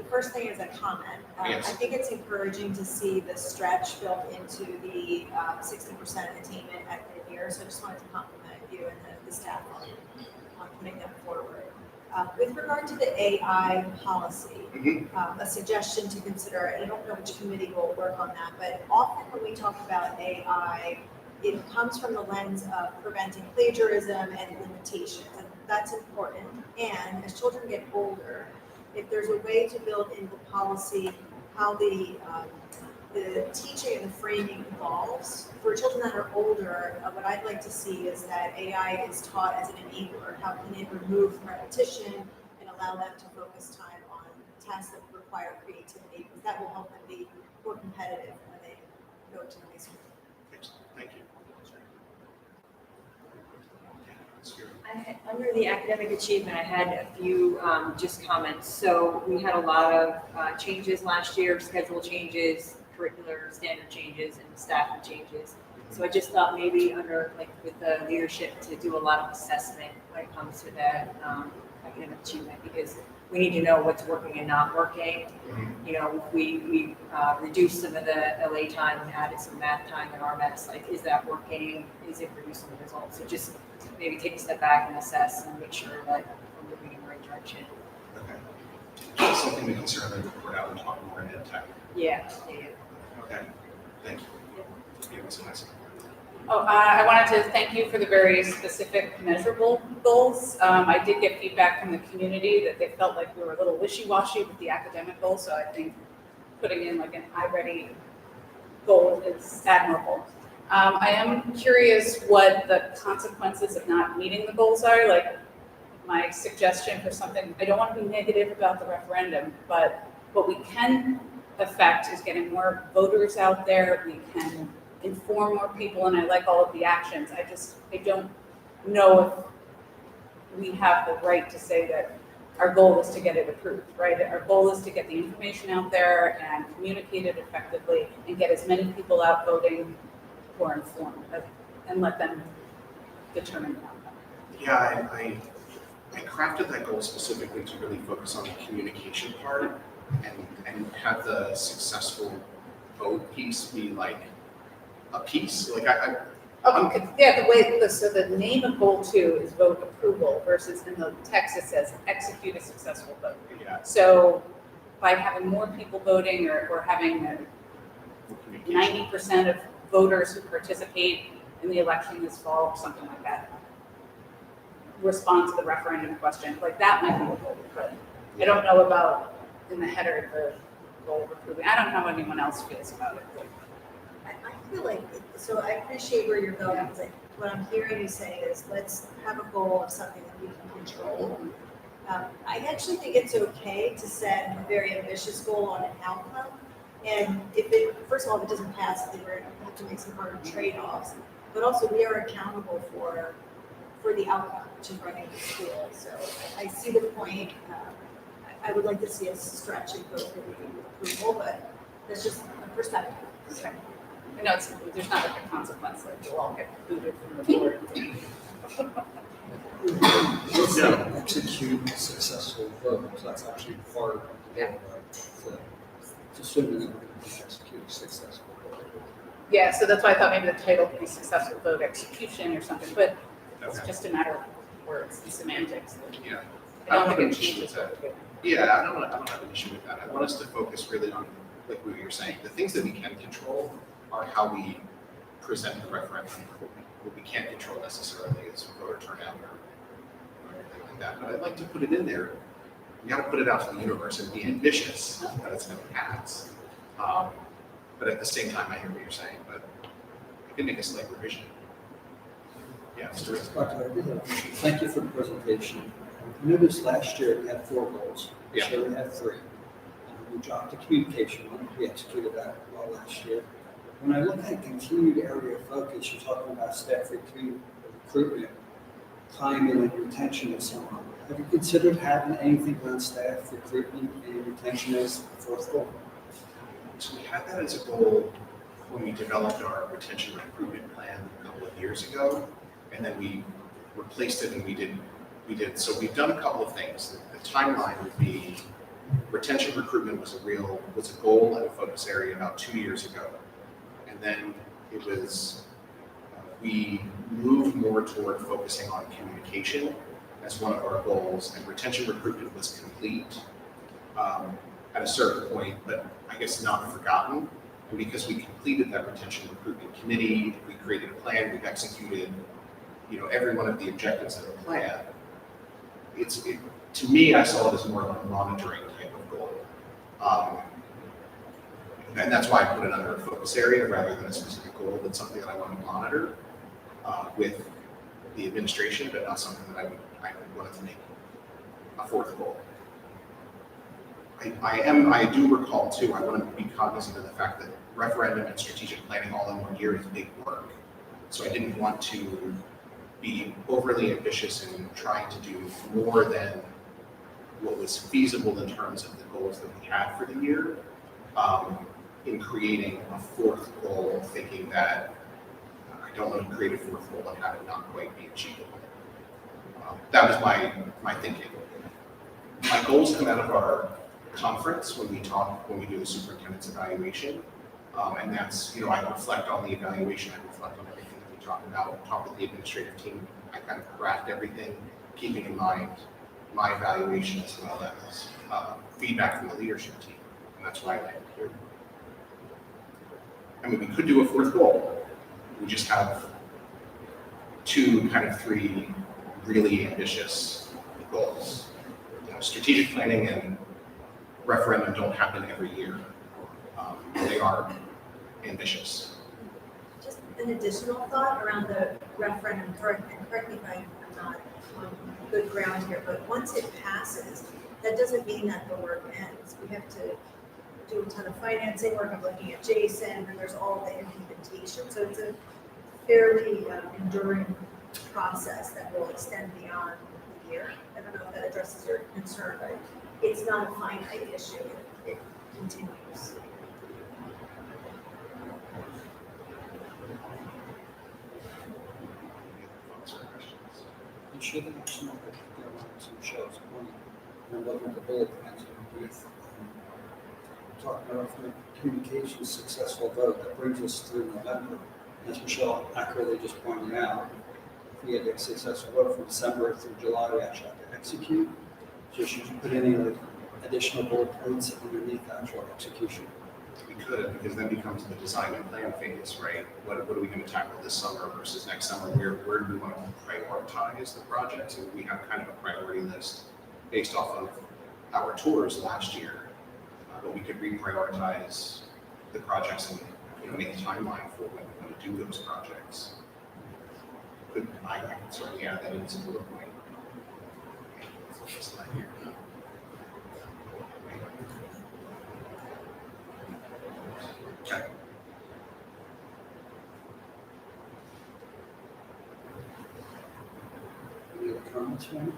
first thing is a comment. Yes. I think it's encouraging to see the stretch built into the 60% attainment at mid-year. So I just wanted to compliment you and the staff on putting that forward. With regard to the AI policy, a suggestion to consider, and I don't know which committee will work on that, but often when we talk about AI, it comes from the lens of preventing plagiarism and limitations, and that's important. And as children get older, if there's a way to build into policy how the teaching and the framing evolves, for children that are older, what I'd like to see is that AI is taught as an enabler. How can it remove repetition and allow them to focus time on tasks that require creativity? Because that will help them be more competitive when they go to high school. Thank you. Under the academic achievement, I had a few just comments. So we had a lot of changes last year, schedule changes, curricular standard changes, and staffing changes. So I just thought maybe under, like, with the leadership to do a lot of assessment when it comes to that academic achievement, because we need to know what's working and not working. You know, we reduced some of the LA time and added some math time in RMS. Like, is that working? Is it producing the results? So just maybe take a step back and assess and make sure that we're moving in the right direction. Okay. Something we can certainly report out and talk more in ed tech. Yeah. Okay. Thank you. Yeah, Ms. Massey. I wanted to thank you for the very specific measurable goals. I did get feedback from the community that they felt like we were a little wishy-washy with the academic goals, so I think putting in like an I-ready goal is admirable. I am curious what the consequences of not meeting the goals are. Like, my suggestion for something, I don't want to be negative about the referendum, but what we can affect is getting more voters out there. We can inform more people, and I like all of the actions. I don't know if we have the right to say that our goal is to get it approved, right? Our goal is to get the information out there and communicate it effectively and get as many people out voting who are informed and let them determine the outcome. Yeah, I crafted that goal specifically to really focus on the communication part and have the successful vote piece be like a piece. Like So the name of goal 2 is vote approval versus in the text it says execute a successful vote. Yeah. So by having more people voting or having 90% of voters who participate in the election this fall, or something like that, respond to the referendum question, like that might be a goal, but I don't know about in the header the goal of approving. I don't know how anyone else feels about it. I feel like, so I appreciate where you're going, because what I'm hearing you say is, let's have a goal of something that we can control. I actually think it's okay to set a very ambitious goal on an outcome. And first of all, if it doesn't pass, then we're going to have to make some hard trade-offs. But also, we are accountable for the outcome, which is running the school. So I see the point. I would like to see us stretch and go for the approval, but that's just a perspective. Okay. I know there's not like a consequence, like you'll all get booted from the board. Let's say execute a successful vote, so that's actually part of the goal, right? So it's assuming that we're going to execute a successful vote. Yeah, so that's why I thought maybe the title could be successful vote execution or something, but it's just a matter of words and semantics. Yeah. I don't have think an it issue changes with what we're doing. Yeah, I don't have an issue with that. I want us to focus really on, like what you're saying, the things that we can control are how we present the referendum. What we can't control necessarily is voter turnout or anything like that. But I'd like to put it in there. You got to put it out to the universe and be ambitious that it's going to pass. But at the same time, I hear what you're saying, but I can make a slight revision. Yeah, Mr. Rizzo. Dr. Rizzo, thank you for the presentation. I noticed last year we had 4 goals. This year we had 3. We dropped the communication one. We executed that well last year. When I look at continued area of focus, you're talking about staff recruitment. climbing and retention and so on. Have you considered having anything on staff recruitment and retention as a fourth goal? So we had that as a goal when we developed our retention recruitment plan a couple of years ago, and then we replaced it and we did, so we've done a couple of things. The timeline would be retention recruitment was a goal and a focus area about 2 years ago. And then it was, we moved more toward focusing on communication as one of our goals, and retention recruitment was complete at a certain point, but I guess not forgotten. And because we completed that retention recruitment committee, we created a plan, we've executed, every one of the objectives of the plan. To me, I saw it as more of a monitoring type of goal. And that's why I put it under a focus area rather than a specific goal, but something that I want to monitor with the administration, but not something that I wanted to make a fourth goal. I do recall too, I want to be cognizant of the fact that referendum and strategic planning all in 1 year is big work. So I didn't want to be overly ambitious in trying to do more than what was feasible in terms of the goals that we had for the year, in creating a fourth goal, thinking that I don't want to create a fourth goal and have it not quite be achievable. That was my thinking. My goals come out of our conference when we do the superintendent's evaluation. And that's, I reflect on the evaluation, I reflect on everything that we talk about, talk with the administrative team. I kind of craft everything, keeping in mind my evaluation as well as feedback from the leadership team. And that's why I landed here. I mean, we could do a fourth goal. We just have three really ambitious goals. Strategic planning and referendum don't happen every year. They are ambitious. Just an additional thought around the referendum, correct me if I'm not on good ground here, but once it passes, that doesn't mean that the work ends. We have to do a ton of financing work. I'm looking at Jason, and there's all the implementation. So it's a fairly enduring process that will extend beyond the year. I don't know if that addresses your concern, but it's not a finite issue. It continues. You should have some of some shows. And looking at the bullet points with talking about from a communication successful vote that brings us through November. As Michelle accurately just pointed out, if we had a successful vote from December through July, we actually have to execute. So should you put any additional bullet points underneath actual execution? We could, because then becomes the design and plan phase, right? What are we going to tackle this summer versus next summer? Where do we want to prioritize the projects? And we have kind of a priority list based off of our tours last year, but we could reprioritize the projects and make a timeline for when we want to do those projects. I can certainly add that into the bullet point. Just not here. Okay. Any other comments, ma'am?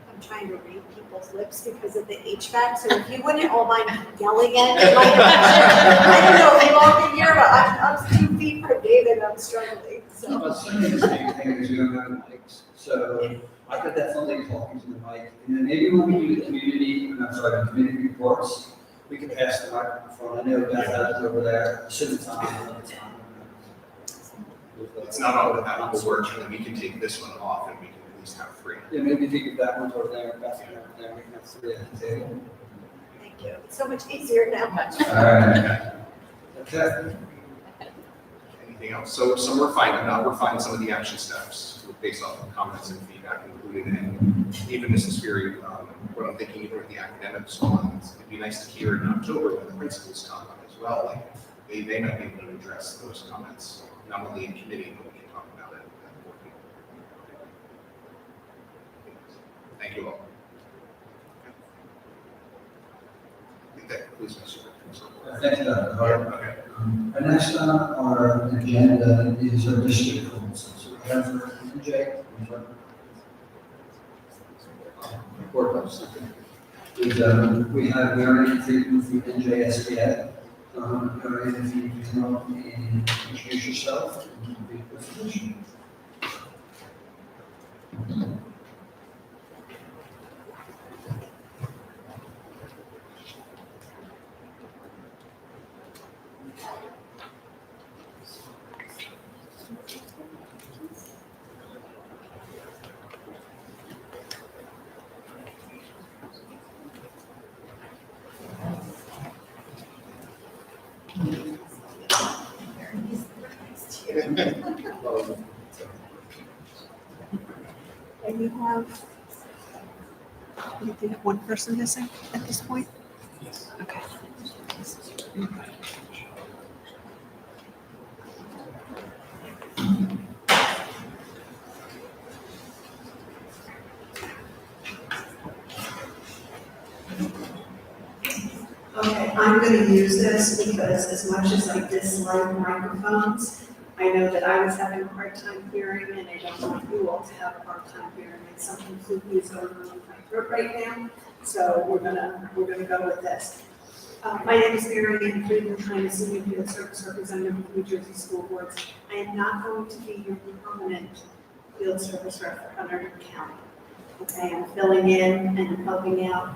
I'm trying to read people's lips because of the HVAC, so if you wouldn't all mind yelling at me, I don't know if you all can hear, but I'm 2 feet from David, I'm struggling, No, so. but saying the same thing as you don't have mics. So I could definitely talk into the mic. And then maybe when we do the community reports, we can pass the microphone. I know Beth has it over there. Shouldn't time. It's not all that will work, and then we can take this one off and we can at least have 3. Yeah, maybe if you give that one over there, Beth over there, we can have 3 at the table. Thank you, it's so much easier now. Alright. Okay. Anything else? So we're refining some of the action steps based off of comments and feedback included in even Mrs. Fury, what I'm thinking even with the academics ones, it'd be nice to hear in October when the principals come up as well, like they might be able to address those comments, not only in committee, but we can talk about it at the board meeting. Thank you all. I think that concludes my superintendent's report. Thank you, Dr. Hart. Okay. Our next on our agenda is our district goals. So Jennifer and Jay. Courthouse. We have Marion Friedman from NJSBA. Marion, if you can come up and introduce yourself and give the presentation. And you have, you have one person missing at this point? Yes. Okay. Okay, I'm gonna use this because as much as I dislike microphones, I know that I was having a hard time hearing and I don't want you all to have a hard time hearing. It's something fluky is going on with my throat right now, so we're gonna go with this. My name is Mary Ann Friedman, I'm a senior field service representative of New Jersey School Boards. I am not going to be your permanent field service rep for Hunterdon County. Okay, I'm filling in and helping out.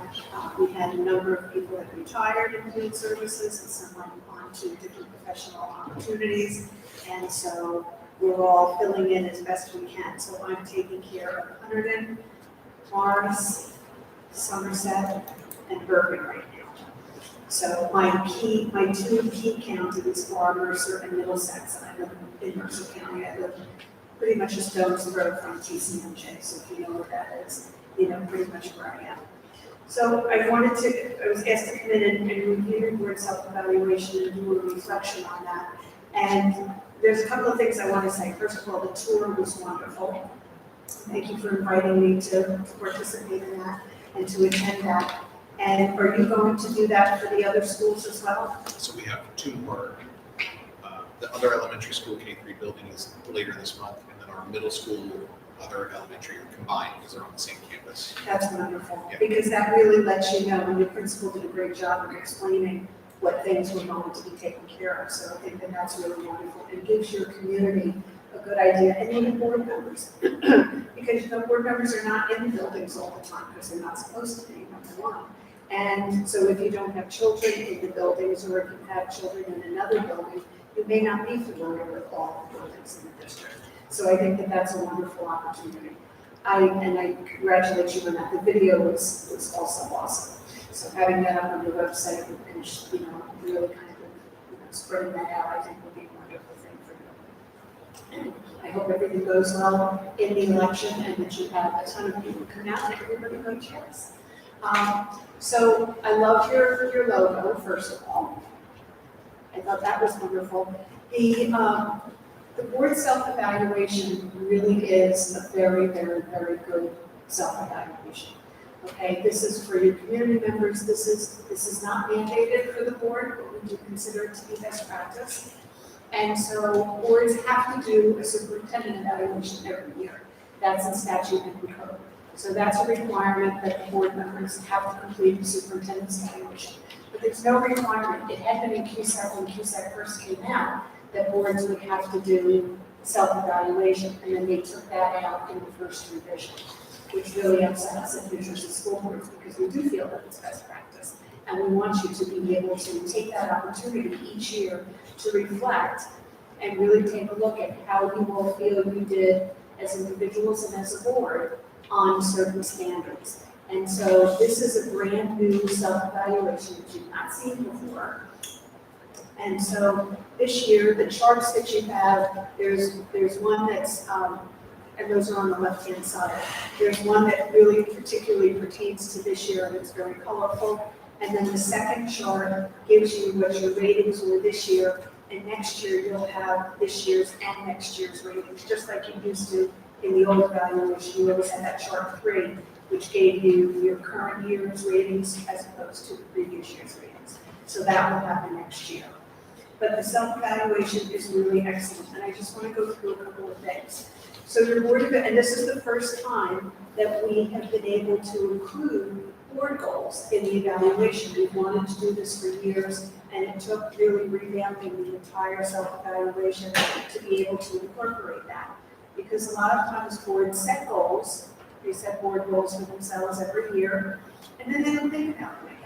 We had a number of people that retired in field services and some went on to different professional opportunities. And so we're all filling in as best we can. So I'm taking care of Hunterdon, Morris, Somerset, and Bergen right now. So my two key counties are Mercer and Middlesex. I live in Mercer County. I live pretty much a stone's throw from TCMJ, so if you know where that is, you know pretty much where I am. So I was asked to come in and review board self-evaluation and do a reflection on that. And there's a couple of things I want to say. First of all, the tour was wonderful. Thank you for inviting me to participate in that and to attend that. And are you going to do that for the other schools as well? So we have two more. The other elementary school K-3 building is later this month, and then our middle school, other elementary are combined because they're on the same campus. That's wonderful, Yeah. because that really lets you know, and your principal did a great job of explaining what things were going to be taken care of. So I think that that's really wonderful. It gives your community a good idea, and even board members. Because board members are not in buildings all the time because they're not supposed to be, number one. And so if you don't have children in the buildings, or if you have children in another building, you may not be familiar with all the buildings in the district. So I think that that's a wonderful opportunity. I congratulate you on that. The video was also awesome. So having that up on the website and, really kind of, spreading that out, I think would be a wonderful thing for you. And I hope everything goes well in the election and that you have a ton of people come out and everybody vote yes. So I love your logo, first of all. I thought that was wonderful. The board self-evaluation really is a very, very, very good self-evaluation. Okay, this is for your community members. This is not mandated for the board, but we do consider it to be best practice. And so boards have to do a superintendent evaluation every year. That's in statute and in code. So that's a requirement that the board members have to complete the superintendent's evaluation. But there's no requirement. It had been in QSEC when QSEC first came out that boards would have to do self-evaluation, and then they took that out in the first revision, which really upset us at New Jersey School Boards because we do feel that it's best practice. And we want you to be able to take that opportunity each year to reflect and really take a look at how you all feel you did as individuals and as a board on certain standards. And so this is a brand new self-evaluation that you've not seen before. And so this year, the charts that you have, there's one that's, and those are on the left-hand side. There's one that really particularly pertains to this year and it's very colorful. And then the second chart gives you what your ratings were this year. And next year, you'll have this year's and next year's ratings, just like you used to in the old evaluation. You always had that chart 3, which gave you your current year's ratings as opposed to the previous year's ratings. So that will happen next year. But the self-evaluation is really excellent, and I just want to go through a couple of things. So your board, and this is the first time that we have been able to include board goals in the evaluation. We've wanted to do this for years, and it took really revamping the entire self-evaluation to be able to incorporate that. Because a lot of times boards set goals, they set board goals for themselves every year, and then they don't think about them again.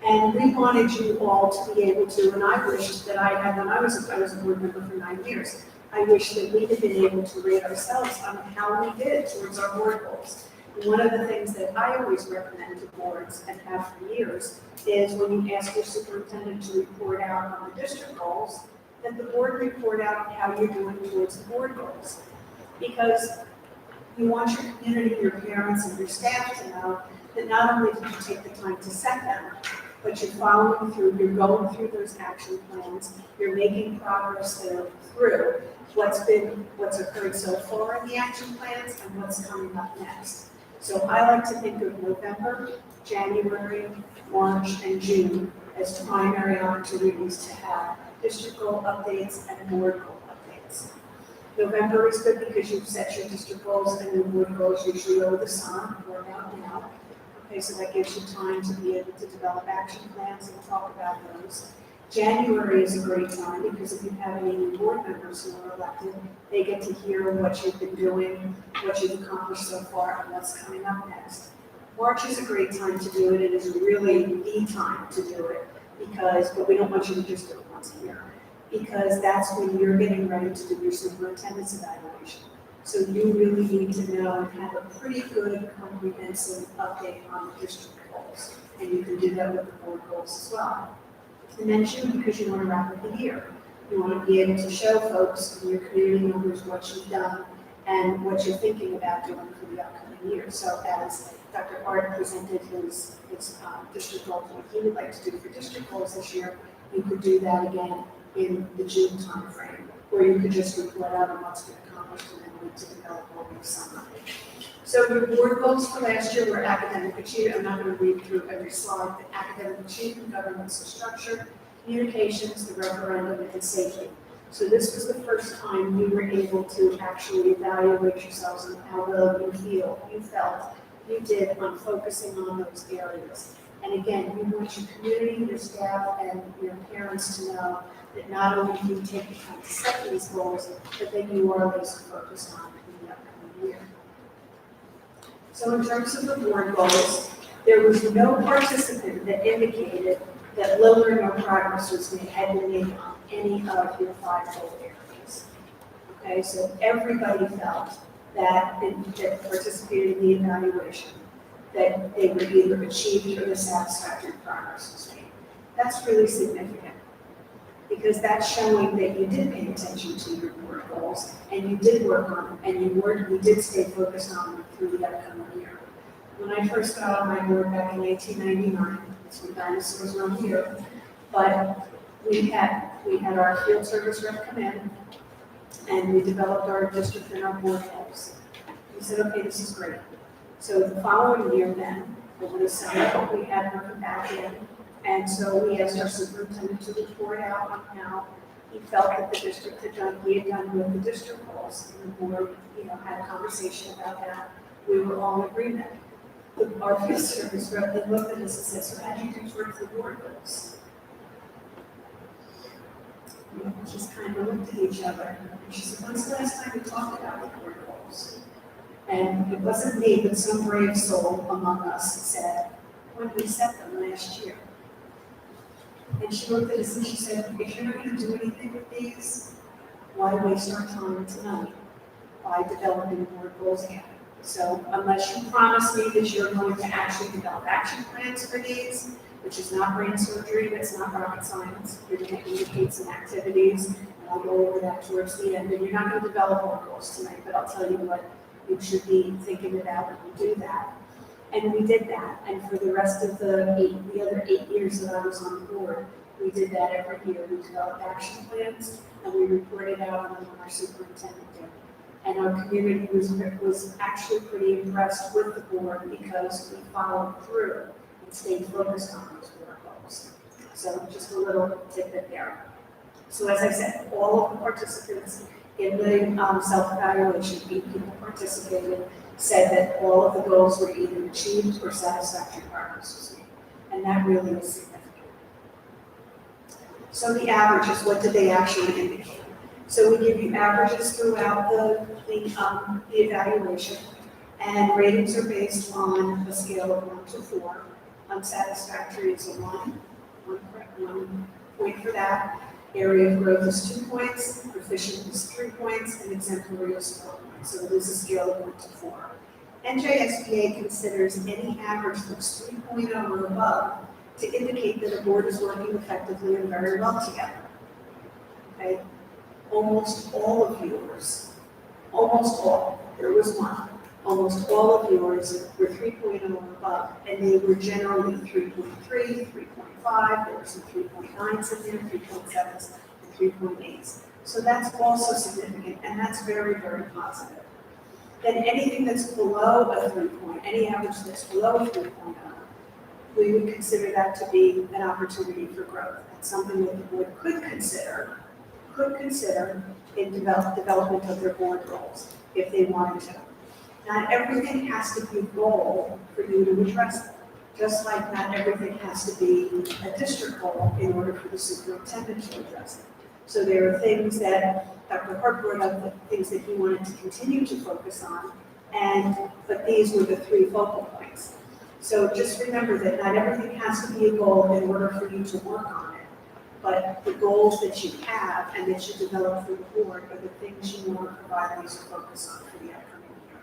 And we wanted you all to be able to, and I wished that I had, when I was a board member for 9 years, I wish that we had been able to rate ourselves on how we did towards our board goals. And one of the things that I always recommend to boards and have for years is when you ask your superintendent to report out on the district goals, that the board report out how you're doing towards the board goals. Because you want your community, your parents, and your staff to know that not only did you take the time to set them, but you're following through, you're going through those action plans, you're making progress there through what's occurred so far in the action plans and what's coming up next. So I like to think of November, January, March, and June as primary opportunities to have district goal updates and board goal updates. November is good because you've set your district goals and your board goals usually over the summer, or about now. Okay, so that gives you time to be able to develop action plans and talk about those. January is a great time because if you have any new board members who are elected, they get to hear what you've been doing, what you've accomplished so far, and what's coming up next. March is a great time to do it. It is really the time to do it but we don't want you to just do it once a year because that's when you're getting ready to do your superintendent's evaluation. So you really need to know and have a pretty good comprehensive update on the district goals. And you can do that with the board goals as well. And then June, because you want to wrap up the year. You want to be able to show folks and your community members what you've done and what you're thinking about doing for the upcoming year. So as Dr. Hart presented his district goals, what he would like to do for district goals this year, you could do that again in the June timeframe, or you could just report out on what's been accomplished and then wait to develop over the summer. So your board goals for last year were academic achievement. I'm not going to read through every slide, but academic achievement, governance and structure, communications, the referendum, and safety. So this was the first time you were able to actually evaluate yourselves on how well you felt you did on focusing on those areas. And again, we want your community, your staff, and your parents to know that not only do you take the time to set these goals, but that you are laser focused on in the upcoming year. So in terms of the board goals, there was no participant that indicated that little or no progress was had been made on any of your 5 goal areas. Okay, so everybody felt that participated in the evaluation, that they were either achieved or the satisfactory progress was made. That's really significant because that's showing that you did pay attention to your board goals and you did work on them and you did stay focused on them through the upcoming year. When I first got on my board back in 1999, it's when dinosaurs were here, but we had our field service rep come in and we developed our district and our board goals. We said, okay, this is great. So the following year then, over the summer, we had her come back in. And so we asked our superintendent to report out on how he felt that the district had done with the district goals. And the board, had a conversation about that. We were all in agreement. Our field service rep then looked at us and said, so how do you do towards the board goals? We just kind of looked at each other. And she said, when's the last time we talked about the board goals? And it wasn't me, but some brave soul among us said, when we set them last year. And she looked at us and she said, if you're not going to do anything with these, why waste our time tonight by developing board goals again? So unless you promise me that you're going to actually develop action plans for these, which is not brain surgery, that's not rocket science, you're going to indicate some activities, and I'll go over that towards the end, and you're not going to develop board goals tonight, but I'll tell you what you should be thinking about when you do that. And we did that, and for the rest of the other 8 years that I was on the board, we did that every year. We developed action plans, and we reported out on them when our superintendent did. And our community was actually pretty impressed with the board because we followed through and stayed focused on those board goals. So just a little tidbit there. So as I said, all of the participants In the self-evaluation, 8 people participated, said that all of the goals were either achieved or satisfactory progress was made. And that really is significant. So the averages, what did they actually indicate? So we give you averages throughout the evaluation, and ratings are based on a scale of 1 to 4. Unsatisfactory is a 1 point for that. Area of growth is 2 points, proficient is 3 points, and exemplary is 4 points. So it is a scale of 1 to 4. NJSBA considers any average that's 3.0 or above to indicate that a board is working effectively and very well together. Okay? Almost all of yours, almost all, there was one, almost all of yours were 3.0 or above, and they were generally 3.3, 3.5, there were some 3.9s in there, 3.7s, and 3.8s. So that's also significant, and that's very, very positive. Then anything that's below a 3 point, any average that's below a 3.0, we would consider that to be an opportunity for growth. It's something that the board could consider in development of their board goals, if they wanted to. Not everything has to be a goal for you to address them, just like not everything has to be a district goal in order for the superintendent to address them. So there are things that Dr. Hart brought up, the things that he wanted to continue to focus on, but these were the 3 focal points. So just remember that not everything has to be a goal in order for you to work on it, but the goals that you have and that you develop for the board are the things you want to provide these focus on for the upcoming year.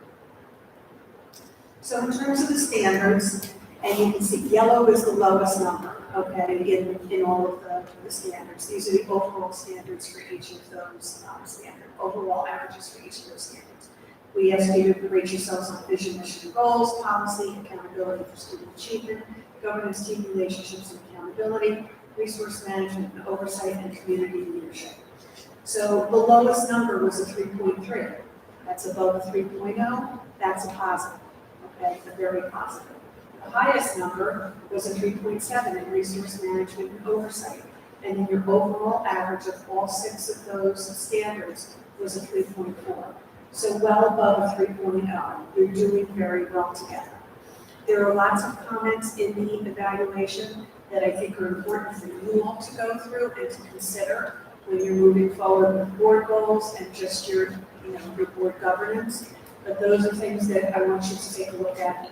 So in terms of the standards, and you can see yellow is the lowest number, okay, in all of the standards. These are the overall standards for each of those standards, overall averages for each of those standards. We ask you to rate yourselves on vision, mission, and goals, policy, accountability for student achievement, governance, team relationships, and accountability, resource management and oversight, and community leadership. So the lowest number was a 3.3. That's above a 3.0. That's a positive, okay, a very positive. The highest number was a 3.7 in resource management and oversight. And then your overall average of all 6 of those standards was a 3.4. So well above a 3.0. You're doing very well together. There are lots of comments in the evaluation that I think are important for you all to go through and to consider when you're moving forward with board goals and just your board governance. But those are things that I want you to take a look at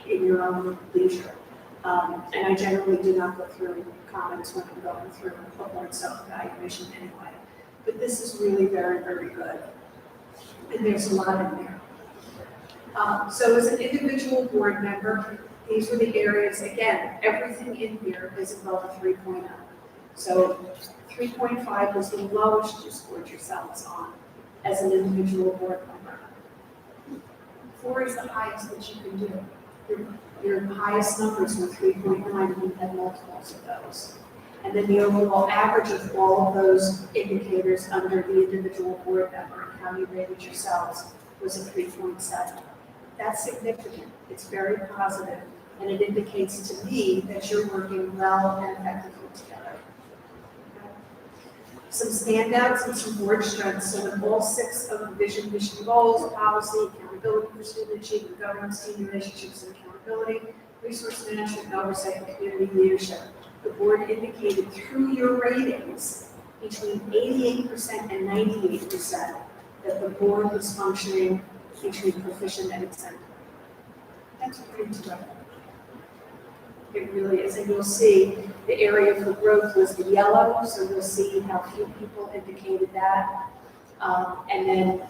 in your own leisure. And I generally do not go through comments when I'm going through a board self-evaluation anyway. But this is really very, very good. And there's a lot in there. So as an individual board member, these were the areas, again, everything in here is above a 3.0. So 3.5 was the lowest you scored yourselves on as an individual board member. 4 is the highest that you can do. Your highest numbers were 3.9, and you had multiples of those. And then the overall average of all of those indicators under the individual board member and how you rated yourselves was a 3.7. That's significant. It's very positive, and it indicates to me that you're working well and effectively together. Okay. Some standouts and some board strengths. So in all 6 of the vision, mission, goals, policy, accountability for student achievement, governance, team relationships, and accountability, resource management, and oversight, and community leadership, the board indicated through your ratings between 88% and 98% that the board was functioning between proficient and exemplary. That's pretty terrific. It really is. And you'll see the area for growth was the yellow, so you'll see how few people indicated that. And then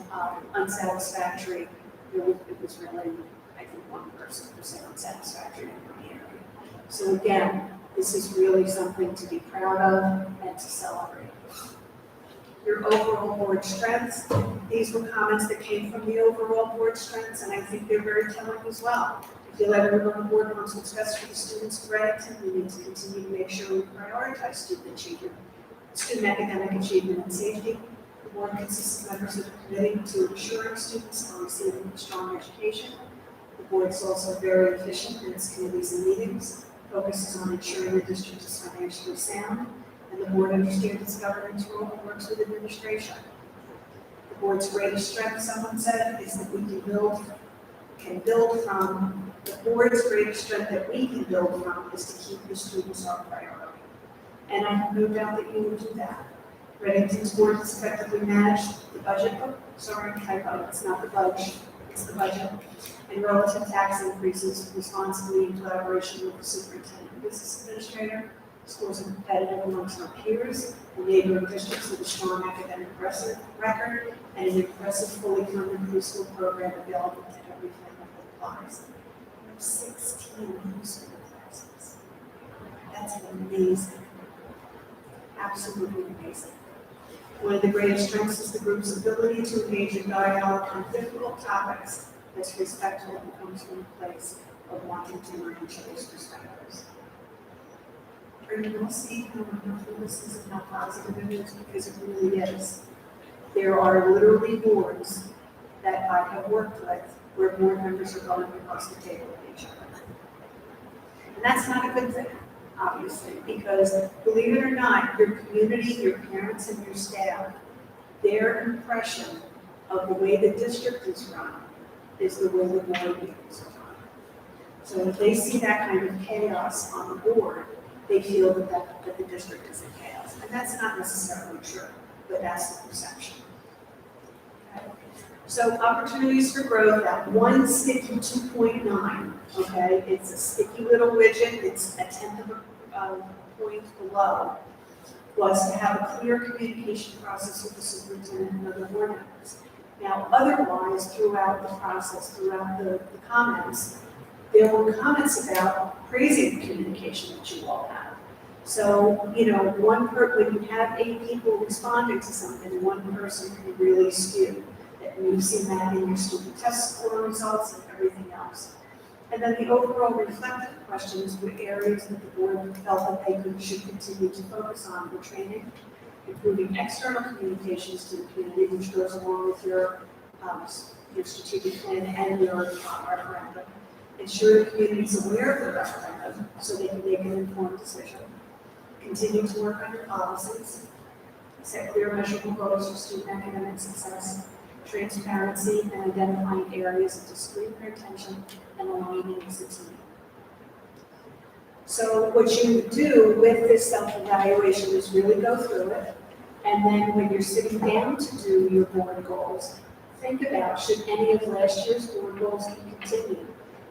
unsatisfactory, it was really, I think, 1 person who said unsatisfactory in the area. So again, this is really something to be proud of and to celebrate. Your overall board strengths, these were comments that came from the overall board strengths, and I think they're very telling as well. I feel like everyone on the board wants what's best for the students of Reddington. We need to continue to make sure we prioritize student achievement, student academic achievement and safety. The board consists of members of the committee to ensuring students are receiving a strong education. The board is also very efficient in its committees and meetings, focuses on ensuring the district is financially sound, and the board understands its governance role and works with administration. The board's greatest strength, someone said, is that we can build from, the board's greatest strength that we can build from is to keep the students our priority. And I have no doubt that you will do that. Reddington's board has effectively managed the budget book, sorry, typo, it's not the budget, it's the budget, and relative tax increases responsibly in collaboration with the superintendent, business administrator. Schools are competitive amongst our peers, and neighboring districts with a strong academic record, and an impressive fully funded preschool program available to every family that applies. We have 16 preschool classes. That's amazing. Absolutely amazing. One of the greatest strengths is the group's ability to engage in dialogue on difficult topics that's respectful and comes from a place of wanting to learn each other's perspectives. Are you all seeing how wonderful this is and how positive it is? Because it really is. There are literally boards that I have worked with where board members are going across the table with each other. And that's not a good thing, obviously, because believe it or not, your community, your parents, and your staff, their impression of the way the district is run is the way the board meetings are run. So if they see that kind of chaos on the board, they feel that the district is in chaos. And that's not necessarily true, but that's the perception. Okay? So opportunities for growth, that one sticky 2.9, okay? It's a sticky little widget, it's a tenth of a point below, was to have a clear communication process with the superintendent and other board members. Now, otherwise, throughout the process, throughout the comments, there were comments about praising the communication that you all have. So, you know, when you have 8 people responding to something, one person can really skew. And you've seen that in your student test score results and everything else. And then the overall reflective questions were areas that the board felt that they should continue to focus on were training, improving external communications to the community, which goes along with your strategic plan and your referendum. Ensure the community is aware of the referendum so they can make an informed decision. Continue to work on your policies. Set clear measurable goals for student academic success. Transparency and identifying areas of discrete attention and aligning as a team. So what you would do with this self-evaluation is really go through it. And then when you're sitting down to do your board goals, think about should any of last year's board goals be continued.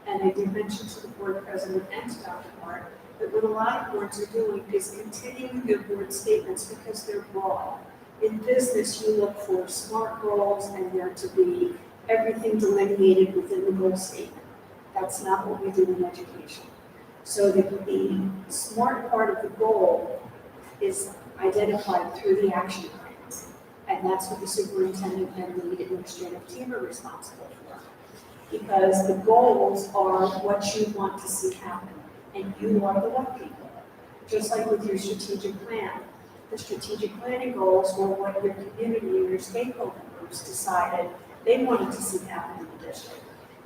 And I did mention to the board president and to Dr. Hart that what a lot of boards are doing is continuing their board statements because they're broad. In business, you look for SMART goals and there to be everything delineated within the goal statement. That's not what we do in education. So the SMART part of the goal is identified through the action plans. And that's what the superintendent and the administrative team are responsible for. Because the goals are what you want to see happen, and you are the what people. Just like with your strategic plan. The strategic planning goals were what your community and your stakeholder groups decided they wanted to see happen in the district.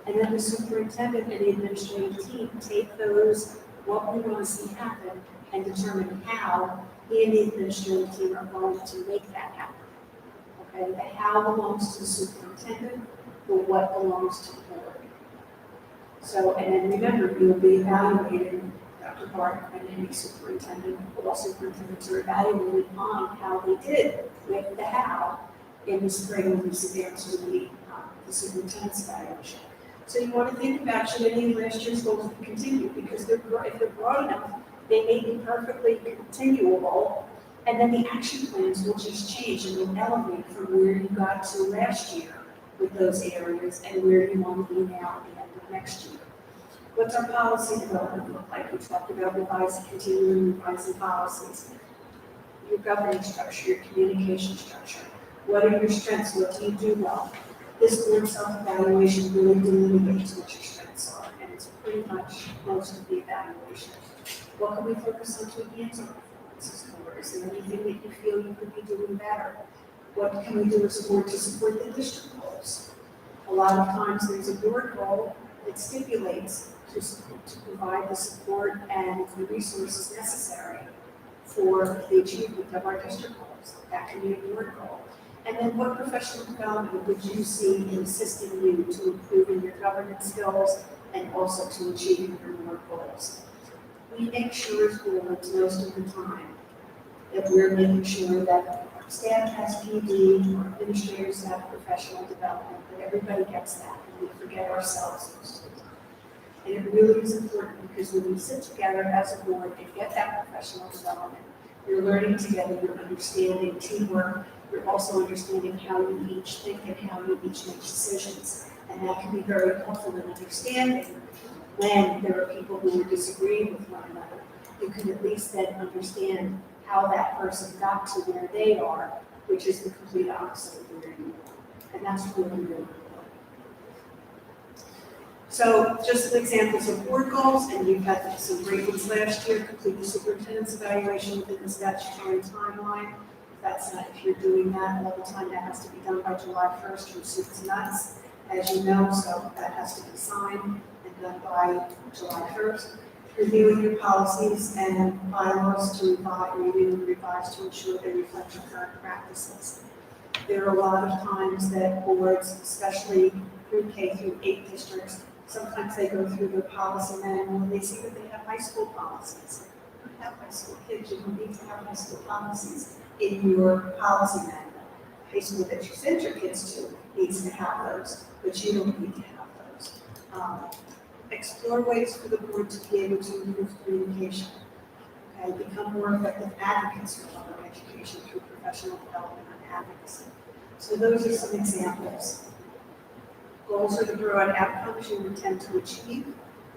And then the superintendent and the administrative team take those, what we want to see happen, and determine how he and the administrative team are going to make that happen. Okay, the how belongs to the superintendent, the what belongs to the board. So, and then remember, you'll be evaluating Dr. Hart and any superintendent, all superintendents are evaluated on how they did with the how in the spring when we sit down to the superintendent's evaluation. So you want to think about should any of last year's goals continue because if they're broad enough, they may be perfectly continuable, and then the action plans will just change and will elevate from where you got to last year with those areas and where you want to be now at the end of next year. What's our policy development look like? We talked about continuing revising policies. Your governance structure, your communication structure. What are your strengths? What do you do well? This board self-evaluation really delineates what your strengths are, and it's pretty much most of the evaluation. What can we focus on to enhance our performances for? Is there anything that you feel you could be doing better? What can we do as a board to support the district goals? A lot of times there's a board goal that stipulates to provide the support and the resources necessary for the achievement of our district goals. That can be a board goal. And then what professional development would you see in assisting you to improving your governance skills and also to achieving your more goals? We make sure as boards most of the time that we're making sure that our staff has PD, our administrators have professional development, that everybody gets that, and we forget ourselves most of the time. And it really is important because when we sit together as a board and get that professional development, you're learning together, you're understanding teamwork, you're also understanding how you each think and how you each make decisions. And that can be very helpful in understanding when there are people who are disagreeing with one another. You can at least then understand how that person got to where they are, which is the complete opposite of where you are. And that's really, really important. So just some examples of board goals, and you've had some great ones last year: complete the superintendent's evaluation within the statutory timeline. If you're doing that all the time, that has to be done by July 1st from soup to nuts, as you know, so that has to be signed and done by July 1st. Reviewing your policies and bylaws to review and revise to ensure they reflect your current practices. There are a lot of times that boards, especially through K through 8 districts, sometimes they go through their policy manual and they see that they have high school policies. You don't have high school kids, you don't need to have high school policies in your policy manual. High school that you send your kids to needs to have those, but you don't need to have those. Explore ways for the board to be able to improve communication. Okay, become more effective advocates for public education through professional development and advocacy. So those are some examples. Goals are the broad outcomes you intend to achieve.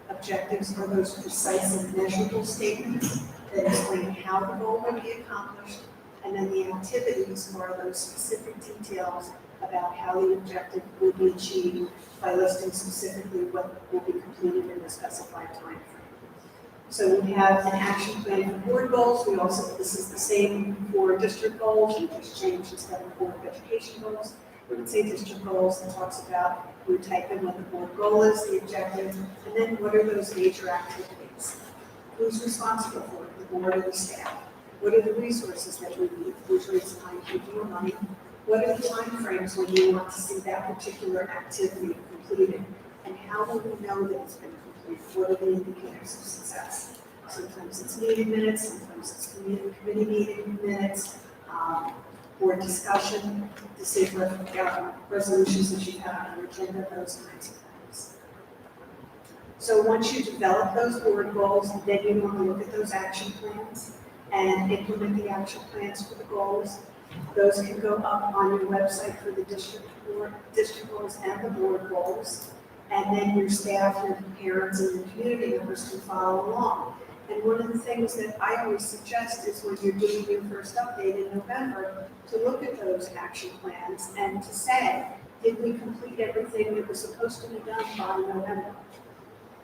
Objectives are those precise and measurable statements that explain how the goal will be accomplished. And then the activities are those specific details about how the objective will be achieved by listing specifically what will be completed in the specified time frame. So we have an action plan for board goals. This is the same for district goals. We just changed instead of board of education goals. We would say district goals and talks about, we type in what the board goal is, the objective, and then what are those major activities? Who's responsible for it, the board or the staff? What are the resources that we need? Usually it's time, people, or money. What are the time frames when you want to see that particular activity completed? And how will we know that it's been completed? What are the indicators of success? Sometimes it's meeting minutes, sometimes it's committee meeting minutes, board discussion, resolutions that you have on your agenda, those kinds of things. So once you develop those board goals, then you want to look at those action plans and implement the action plans for the goals. Those can go up on your website for the district goals and the board goals. And then your staff, your parents, and your community members can follow along. And one of the things that I always suggest is when you're doing your first update in November, to look at those action plans and to say, did we complete everything that was supposed to be done by November?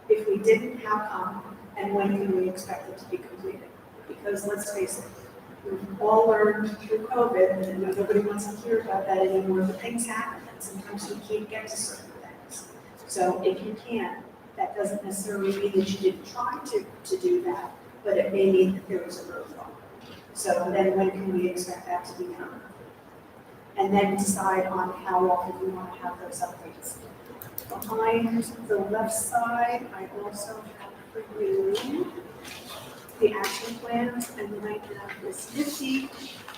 If we didn't, how come? And when can we expect it to be completed? Because let's face it, we've all learned through COVID, and nobody wants to hear about that anymore, but things happen, and sometimes you can't get to certain things. So if you can, that doesn't necessarily mean that you didn't try to do that, but it may mean that there was a roadblock. So then when can we expect that to be done? And then decide on how often you want to have those updates. Behind the left side, I also have for you the action plans, and then I have this nifty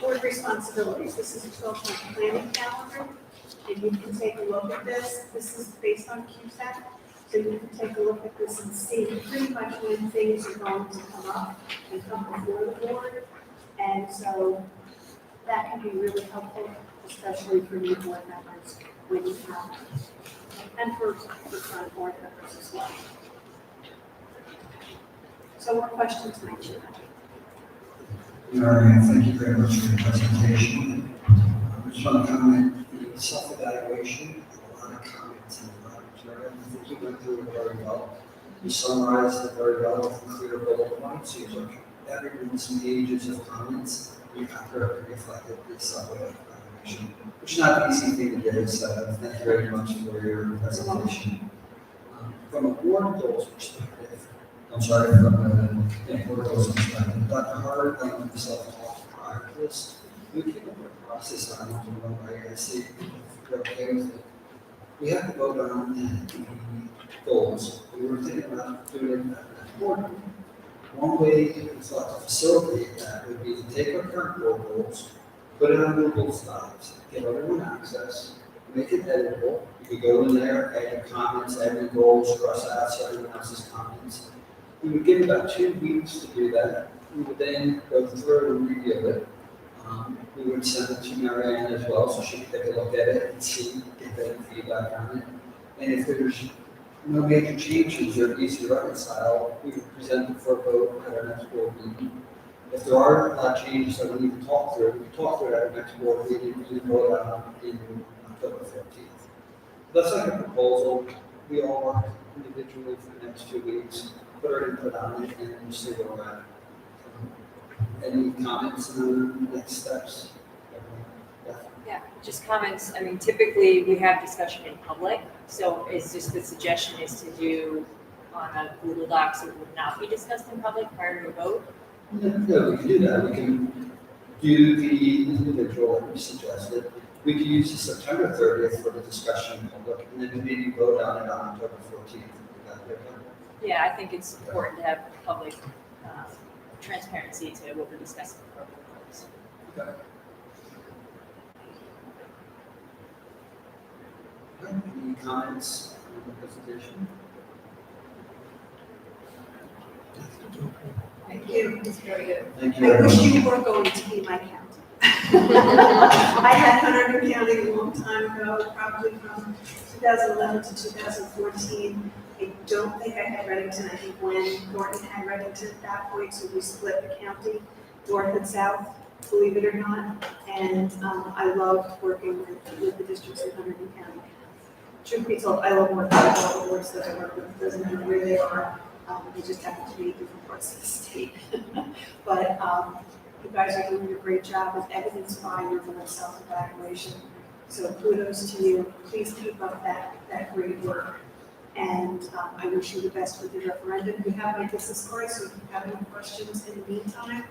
board responsibilities. This is a 12-month planning calendar, and you can take a look at this. This is based on QSAT, so you can take a look at this and see pretty much when things are going to come up and come before the board. And so that can be really helpful, especially for new board members when you have them, and for current board members as well. So what questions might you have? Marianne, thank you very much for your presentation. I just want to comment, the self-evaluation, a lot of comments and a lot of material. I think you went through it very well. You summarized it very well with clear bullet points. You took everyone's pages of comments. You accurately reflected the self-evaluation, which is not an easy thing to do. So thank you very much for your presentation. From a board goals perspective, I'm sorry, from a board goals perspective, Dr. Hart, like myself, talked prior to this. we came up with a process on how to run by, I see, if you're okay with it. We have to vote on the goals. We were thinking about doing it at the board. One way we thought to facilitate that would be to take our current board goals, put it on Google Slides, give everyone access, make it editable. You could go in there, add your comments, add your goals, cross out everyone else's comments. We would give about 2 weeks to do that. We would then go through and review it. We would send it to Marianne as well, so she could take a look at it and see, get any feedback on it. And if there's no major changes or easy to reconcile, we would present it for a vote at our next board meeting. If there are a lot of changes that we need to talk through, we can talk through it at our next board meeting, we can vote on in October 15th. That's like a proposal. We all work individually for the next 2 weeks, put our input on it, and we'll see where we're at. Any comments on the next steps? Yeah, just comments. I mean, typically we have discussion in public, so it's just the suggestion is to do on a Google Docs, so it would not be discussed in public prior to a vote. No, we can do that. We can do the individual that we suggested. We could use the September 30th for the discussion in public, and then maybe vote on it on October 14th. Would that be okay? Yeah, I think it's important to have public transparency to what we're discussing in public votes. Okay. Any comments on the presentation? Thank you. It's very good. Thank you I very wish much. you were going to be my county. I had Hunter County a long time ago, probably from 2011 to 2014. I don't think I had Reddington. I think when Norton had Reddington at that point, so we split the county, north and south, believe it or not. And I love working with the districts in Hunter County. Truth be told, I love working with all the boards that I work with. It doesn't matter where they are. They just happen to be in different parts of the state. But you guys are doing a great job with evidence by your own self-evaluation. So kudos to you. Please keep up that great work. And I wish you the best with your referendum. You have my business card, so if you have any questions in the meantime,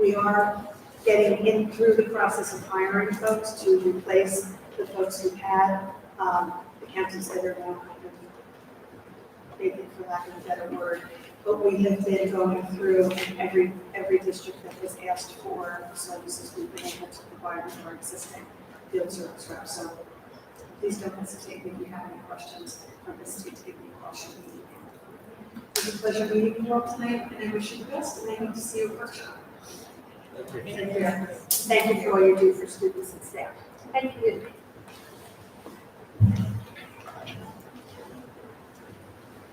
we are getting in through the process of hiring folks to replace the folks who had the counties that are now kind of vacant, for lack of a better word. But we have been going through every district that has asked for services we've been able to provide with our existing field service reps. So please don't hesitate if you have any questions. Don't hesitate to give me a call. Should we need help. It was a pleasure meeting you all tonight, and I wish you the best, and I hope to see you at workshop. Thank you. Thank you for all you do for students and staff. Thank you.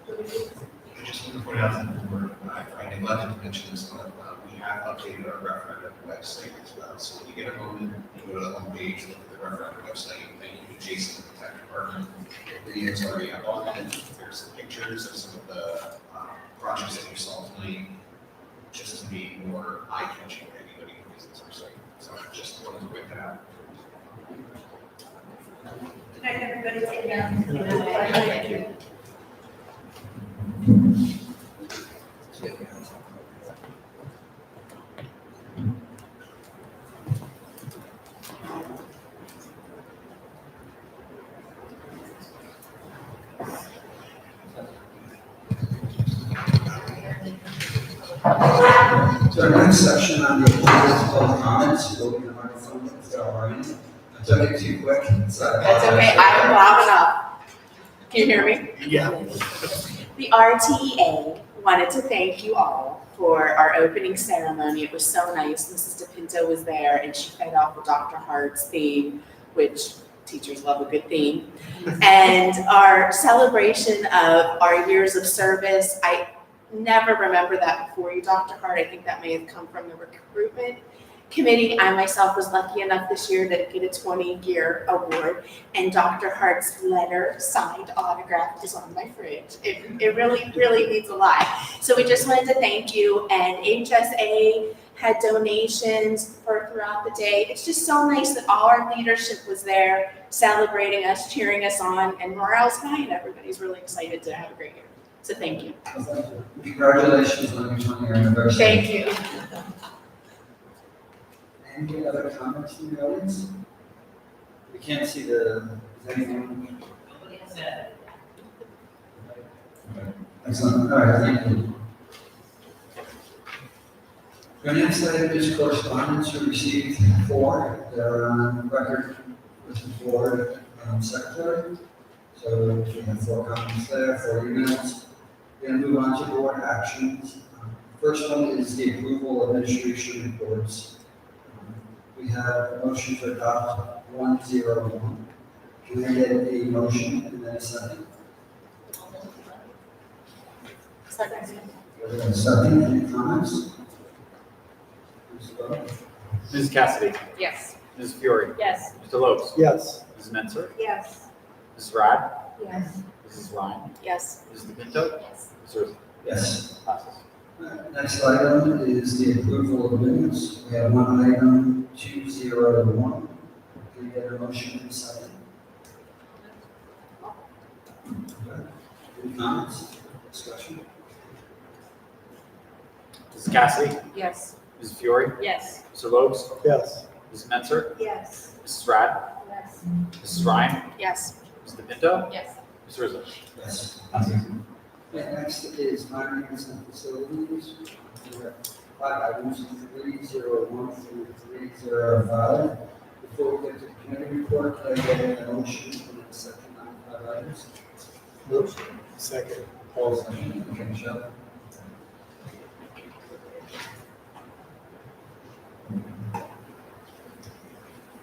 I just want to point out that I neglected to mention this, but we have updated our referendum website as well. So when you get a moment, you go to the homepage, look at the referendum website, and you can Jason the tech department. The video's already up on it. There's some pictures of some of the projects that you saw tonight, just to be more eye-catching for anybody who visits our site. So I just wanted to point that out. Good night, everybody. Take care. Thank you. So our next section on the agenda is public comments. We'll be the microphone if there are any. I took it too quick. So That's okay, I'm loud enough. Can you hear me? Yeah. The RTEA wanted to thank you all for our opening ceremony. It was so nice. Mrs. DePinto was there and she fed off of Dr. Hart's theme, which teachers love a good theme. And our celebration of our years of service, I never remember that before you, Dr. Hart. I think that may have come from the recruitment committee. I myself was lucky enough this year to get a 20-year award, and Dr. Hart's letter, signed, autographed, is on my fridge. It really, really means a lot. So we just wanted to thank you, and HSA had donations throughout the day. It's just so nice that all our leadership was there celebrating us, cheering us on, and morale's high, and everybody's really excited to have a great year. So thank you. congratulations on your 20-year anniversary. Thank you. Any other comments from the audience? We can't see the, is anyone? Excellent, all right, thank you. Our next item is correspondence. We received 4 that are on record with the board secretary. So we have 4 comments there, 4 emails. We're going to move on to board actions. First one is the approval of administration reports. We have a motion to adopt 101. Can I get a motion and then a second? Second. A second, any comments? Please vote. Ms. Cassidy, Yes. Ms. Fiore, Yes. Mr. Lopes, Yes. Ms. Menzer, Yes. Ms. Rad, Yes. Mrs. Ryan, Yes. Ms. DePinto, Yes. Mr. Rizzo. Yes. Passes. Next item is the approval of minutes. We have one item, 201. Can we get a motion and a second? Okay. Any comments, discussion? Ms. Cassidy, Yes. Ms. Fiore, Yes. Mr. Lopes, Yes. Ms. Menzer, Yes. Mrs. Rad, Yes. Mrs. Ryan, Yes. Ms. DePinto, Yes. Mr. Rizzo. Yes. Passes. Next is finance and facilities. We have 5 items, 301 through 305. Before we get to the committee report, can I get a motion and a second on 5 items? Motion. Second. Paul, second. Okay, Michelle.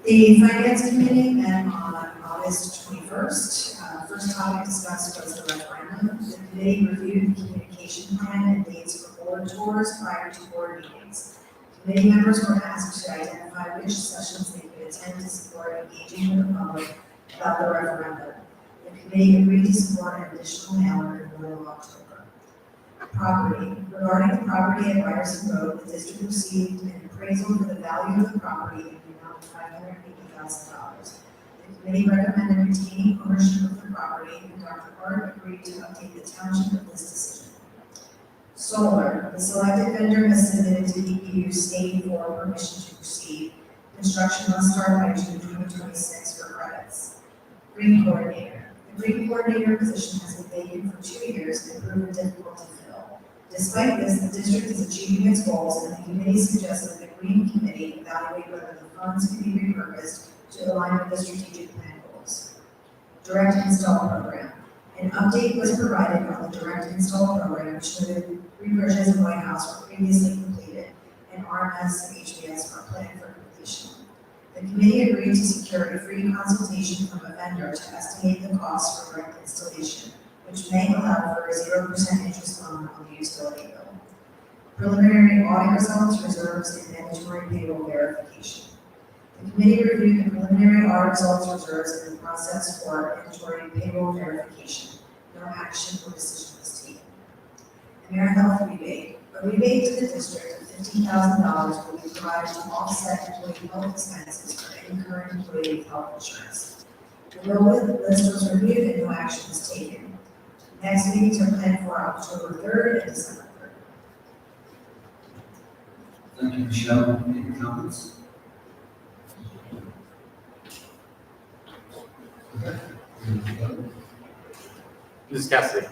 The Finance Committee met on August 21st. First topic discussed was the referendum. The committee reviewed the communication plan and dates for board tours prior to board meetings. Committee members were asked to identify which sessions they could attend to support engaging with the public about the referendum. The committee agreed to support an additional mailer in the middle of October. Property. Regarding the property at Ryerson Road, the district received an appraisal for the value of the property in the amount of $580,000. The committee recommended retaining ownership of the property, and Dr. Hart agreed to update the township with this decision. Solar. The selected vendor has submitted to DPU stating for permission to proceed. Construction must start by June 2026 for credits. Green Coordinator. The Green Coordinator position has been vacant for 2 years and proven difficult to fill. Despite this, the district is achieving its goals, and the committee suggests that the Green Committee evaluate whether the funds can be repurposed to align with the strategic plan goals. Direct install program. An update was provided on the direct install program, showing rebridges of White House were previously completed, and RMS and HVS are planned for completion. The committee agreed to secure a free consultation from a vendor to estimate the cost for direct installation, which may allow for a 0% interest loan on the utility bill. Preliminary audit results, reserves, and mandatory payroll verification. The committee reviewed the preliminary audit results, reserves, and the process for mandatory payroll verification. No action or decision was taken. AmeriHealth rebate. A rebate to the district of $15,000 will be provided to offset employee health expenses for any current employee health insurance. The bill list was reviewed and no action was taken. Next meetings are planned for October 3rd and December 3rd. Thank you, Michelle. Any comments? Okay. Ms. Cassidy,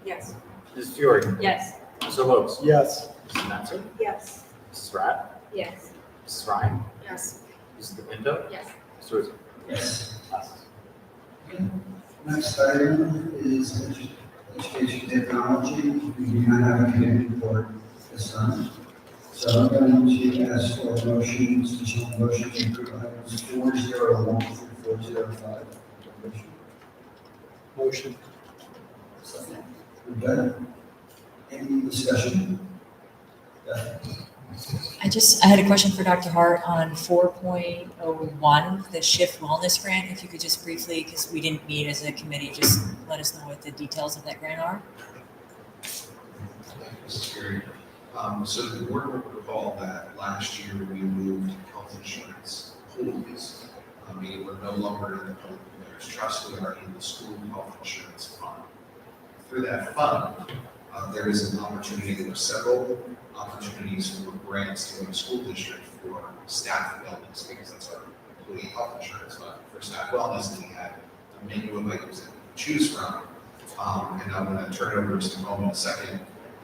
Yes. Ms. Fiore, Yes. Mr. Lopes, Yes. Mrs. Menzer, Yes. Mrs. Rad, Yes. Mrs. Ryan, Yes. Ms. DePinto, Yes. Mr. Rizzo. Yes. Passes. Next item is education technology. We do not have a committee report this time. So I'm going to ask for a motion, special motion to approve items 401 through 405. Motion. Second. Okay. Any discussion? Yeah. I had a question for Dr. Hart on 4.01, the Shift Wellness Grant. If you could just briefly, because we didn't meet as a committee, just let us know what the details of that grant are. This is great. So the board will recall that last year we moved health insurance pools. Meaning we're no longer in the public employers trust, we are in the school health insurance fund. Through that fund, There is an opportunity, there were several opportunities for grants to go to school district for staff wellness, because that's our employee health insurance, but for staff wellness, and we had a menu of items that we could choose from. And I'm gonna turn it over to Mr. Coleman in a second.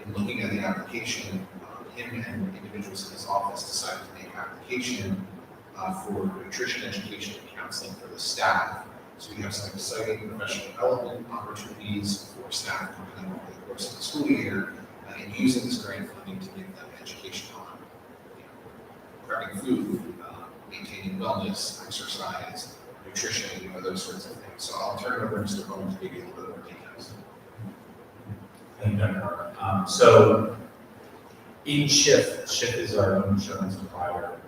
In looking at the application, him and individuals in his office decided to make application for nutrition education and counseling for the staff. So we have some exciting professional development opportunities for staff coming up over the course of the school year, and using this grant funding to give them education on, prepping food, maintaining wellness, exercise, nutrition, those sorts of things. So I'll turn it over to Mr. Coleman to give you a little bit more details. Thank you, Dr. Hart. So each shift is our own insurance provider.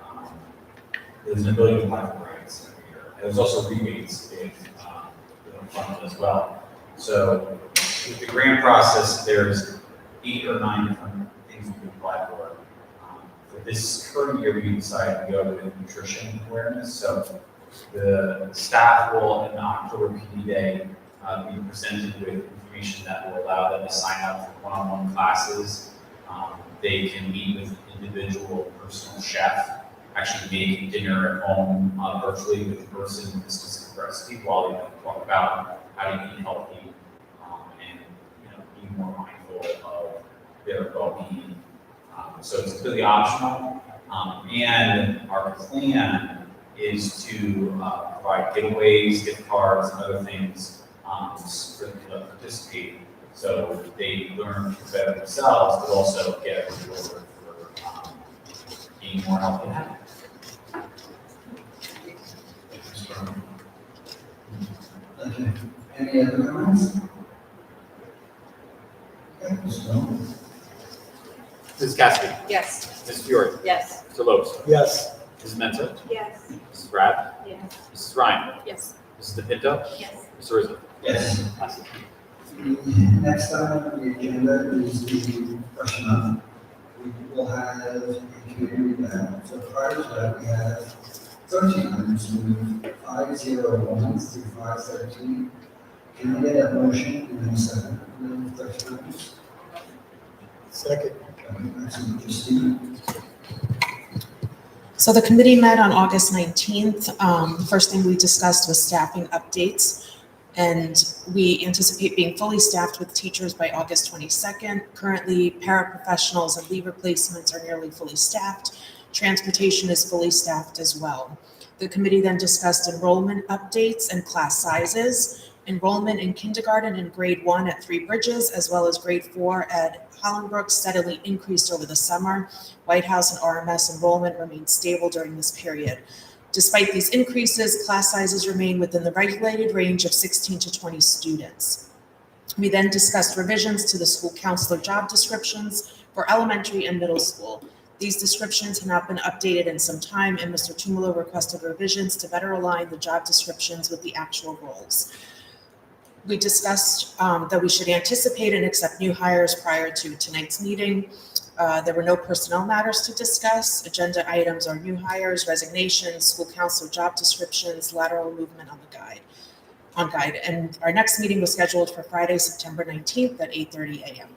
There's an ability to apply for grants every year. And there's also rebates in the fund as well. So with the grant process, there's 8 or 9 different things we can apply for. For this current year, we decided to go with nutrition awareness. So the staff will, in the October PD Day, be presented with information that will allow them to sign up for one-on-one classes. They can meet with individual personal chef, actually make dinner at home virtually with the person with this specific recipe while they talk about how to eat healthy and be more mindful of their well-being. So it's completely optional. And our plan is to provide giveaways, gift cards, and other things for them to participate. So they learn to better themselves, but also get a reward for being more healthy. Okay, any other comments? Okay, Mr. Coleman. Mrs. Cassidy. Yes. Mrs. Fiore. Yes. Mr. Lopes. Yes. Mrs. Mensah. Yes. Mrs. Brad. Yes. Mrs. Ryan. Yes. Mrs. DePinto. Yes. Mr. Rizzo. Yes. Passes. Next item on the agenda is the question of, we will have a community event. So prior to that, we have 13 items, move 501 through 513. Can I get a motion and then a second for those 13 items? Second. That's interesting. So the committee met on August 19th. The first thing we discussed was staffing updates. And we anticipate being fully staffed with teachers by August 22nd. Currently, paraprofessionals and leave replacements are nearly fully staffed. Transportation is fully staffed as well. The committee then discussed enrollment updates and class sizes. Enrollment in kindergarten and grade 1 at 3 Bridges, as well as grade 4 at Hollenbrook, steadily increased over the summer. White House and RMS enrollment remained stable during this period. Despite these increases, class sizes remain within the regulated range of 16 to 20 students. We then discussed revisions to the school counselor job descriptions for elementary and middle school. These descriptions have not been updated in some time, and Mr. Tumolo requested revisions to better align the job descriptions with the actual roles. We discussed that we should anticipate and accept new hires prior to tonight's meeting. There were no personnel matters to discuss. Agenda items are new hires, resignations, school counselor job descriptions, lateral movement on the guide. And our next meeting was scheduled for Friday, September 19th at 8:30 a.m.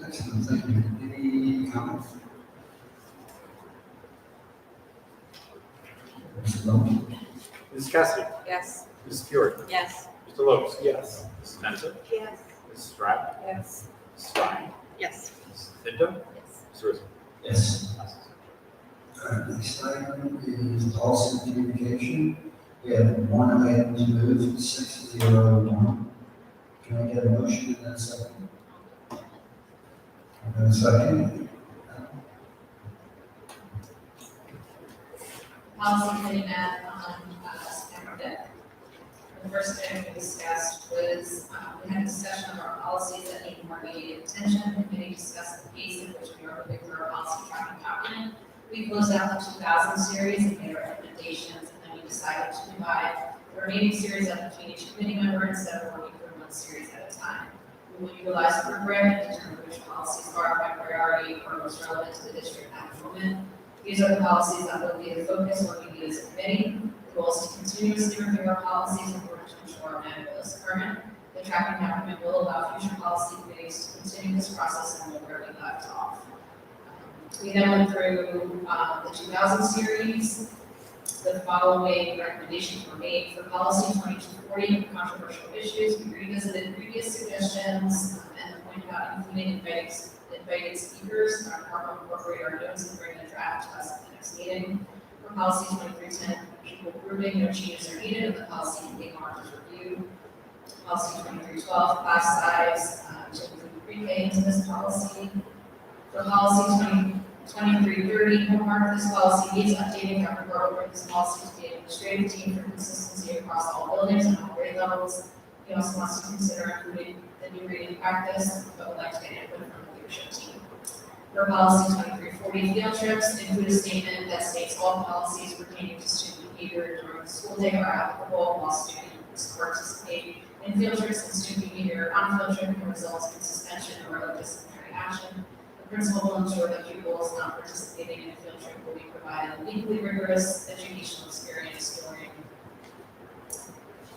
Excellent, thank you. Any comments? Mr. Coleman. Mrs. Cassidy. Yes. Mrs. Fiore. Yes. Mr. Lopes. Yes. Mrs. Mensah. Yes. Mrs. Brad. Yes. Mrs. Ryan. Yes. Mrs. DePinto. Yes. Mr. Rizzo. Yes. Next item is policy and communication. We have one item to move, 601. Can I get a motion in that second? And a second. Policy committee met on September 5th. The first thing we discussed was, we had a discussion of our policies that need more immediate attention. The committee discussed the pace at which we are moving through our policy tracking document. We closed out the 2000 series and made recommendations, and then we decided to divide the remaining series up between each committee member instead of working through one series at a time. We will utilize the program and determine which policies are by priority or most relevant to the district at the moment. These are the policies that will be the focus when we meet as a committee. The goal is to continuously review our policies in order to ensure our manual is current. The tracking document will allow future policy committees to continue this process and will where we left off. We then went through the 2000 series. The following recommendations were made for policy 2240, controversial issues. We revisited previous suggestions and pointed out including invited speakers. Our department will incorporate our notes and bring the draft to us at the next meeting. For policy 2310, people grouping, no changes are needed, and the policy can be marked as reviewed. Policy 2312, class size, to include pre-K into this policy. For policy 2330, homework, this policy needs updating. Dr. Barber brought this policy to the administrative team for consistency across all buildings and all grade levels. He also wants to consider including the new reading practice, but would like to get input from the leadership team. For policy 2340, field trips, include a statement that states all policies pertaining to student behavior during the school day are applicable while students participate in field trips, and student behavior on field trip can result in suspension or other disciplinary action. The principal will ensure that pupils not participating in a field trip will be provided a legally rigorous educational experience during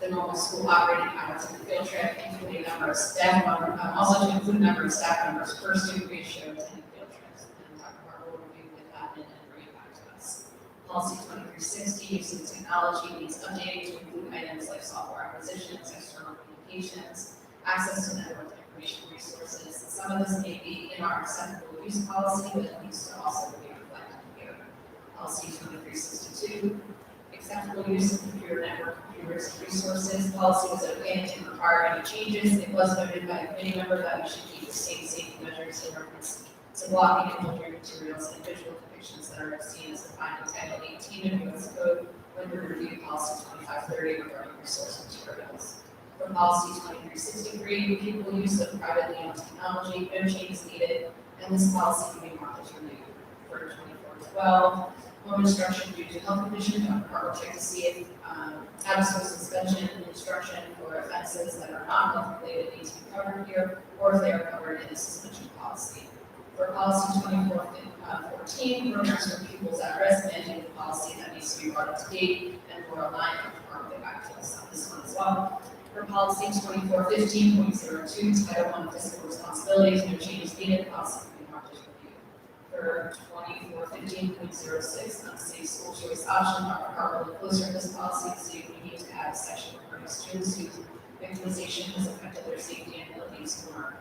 the normal school operating hours of the field trip, including number of staff members, also to include number of staff members per student ratio attending field trips. And Dr. Barber will review with that and bring it back to us. Policy 2360, using technology needs updating to include items like software acquisitions, external communications, access to network information resources. Some of this may be in our acceptable use policy, but it needs to also be reflected here. Policy 2362, acceptable use of computer network, computers, and resources. Policy was okay and didn't require any changes. It was noted by a committee member that we should keep the same safety measures in reference to blocking and filtering materials and visual depictions that are seen as defined in Title 18 of U.S. Code when we reviewed Policy 2530 regarding resource materials. For Policy 2363, people use of privately owned technology, no changes needed, and this policy can be marked as renewed. For 2412, home instruction due to health condition, Dr. Barber checked to see if out-of-school suspension and instruction for offenses that are not health-related need to be covered here, or if they are covered in the suspension policy. For Policy 2414, programs for pupils at risk, mandated policy that needs to be brought up to date and more aligned. Dr. Barber will get back to us on this one as well. For Policy 2415.02, Title I fiscal responsibilities, no changes needed, policy can be marked as reviewed. For 2415.06, unsafe school choice option, Dr. Barber looked closer at this policy to see if we need to add a section regarding students whose victimization has affected their safety and abilities to learn.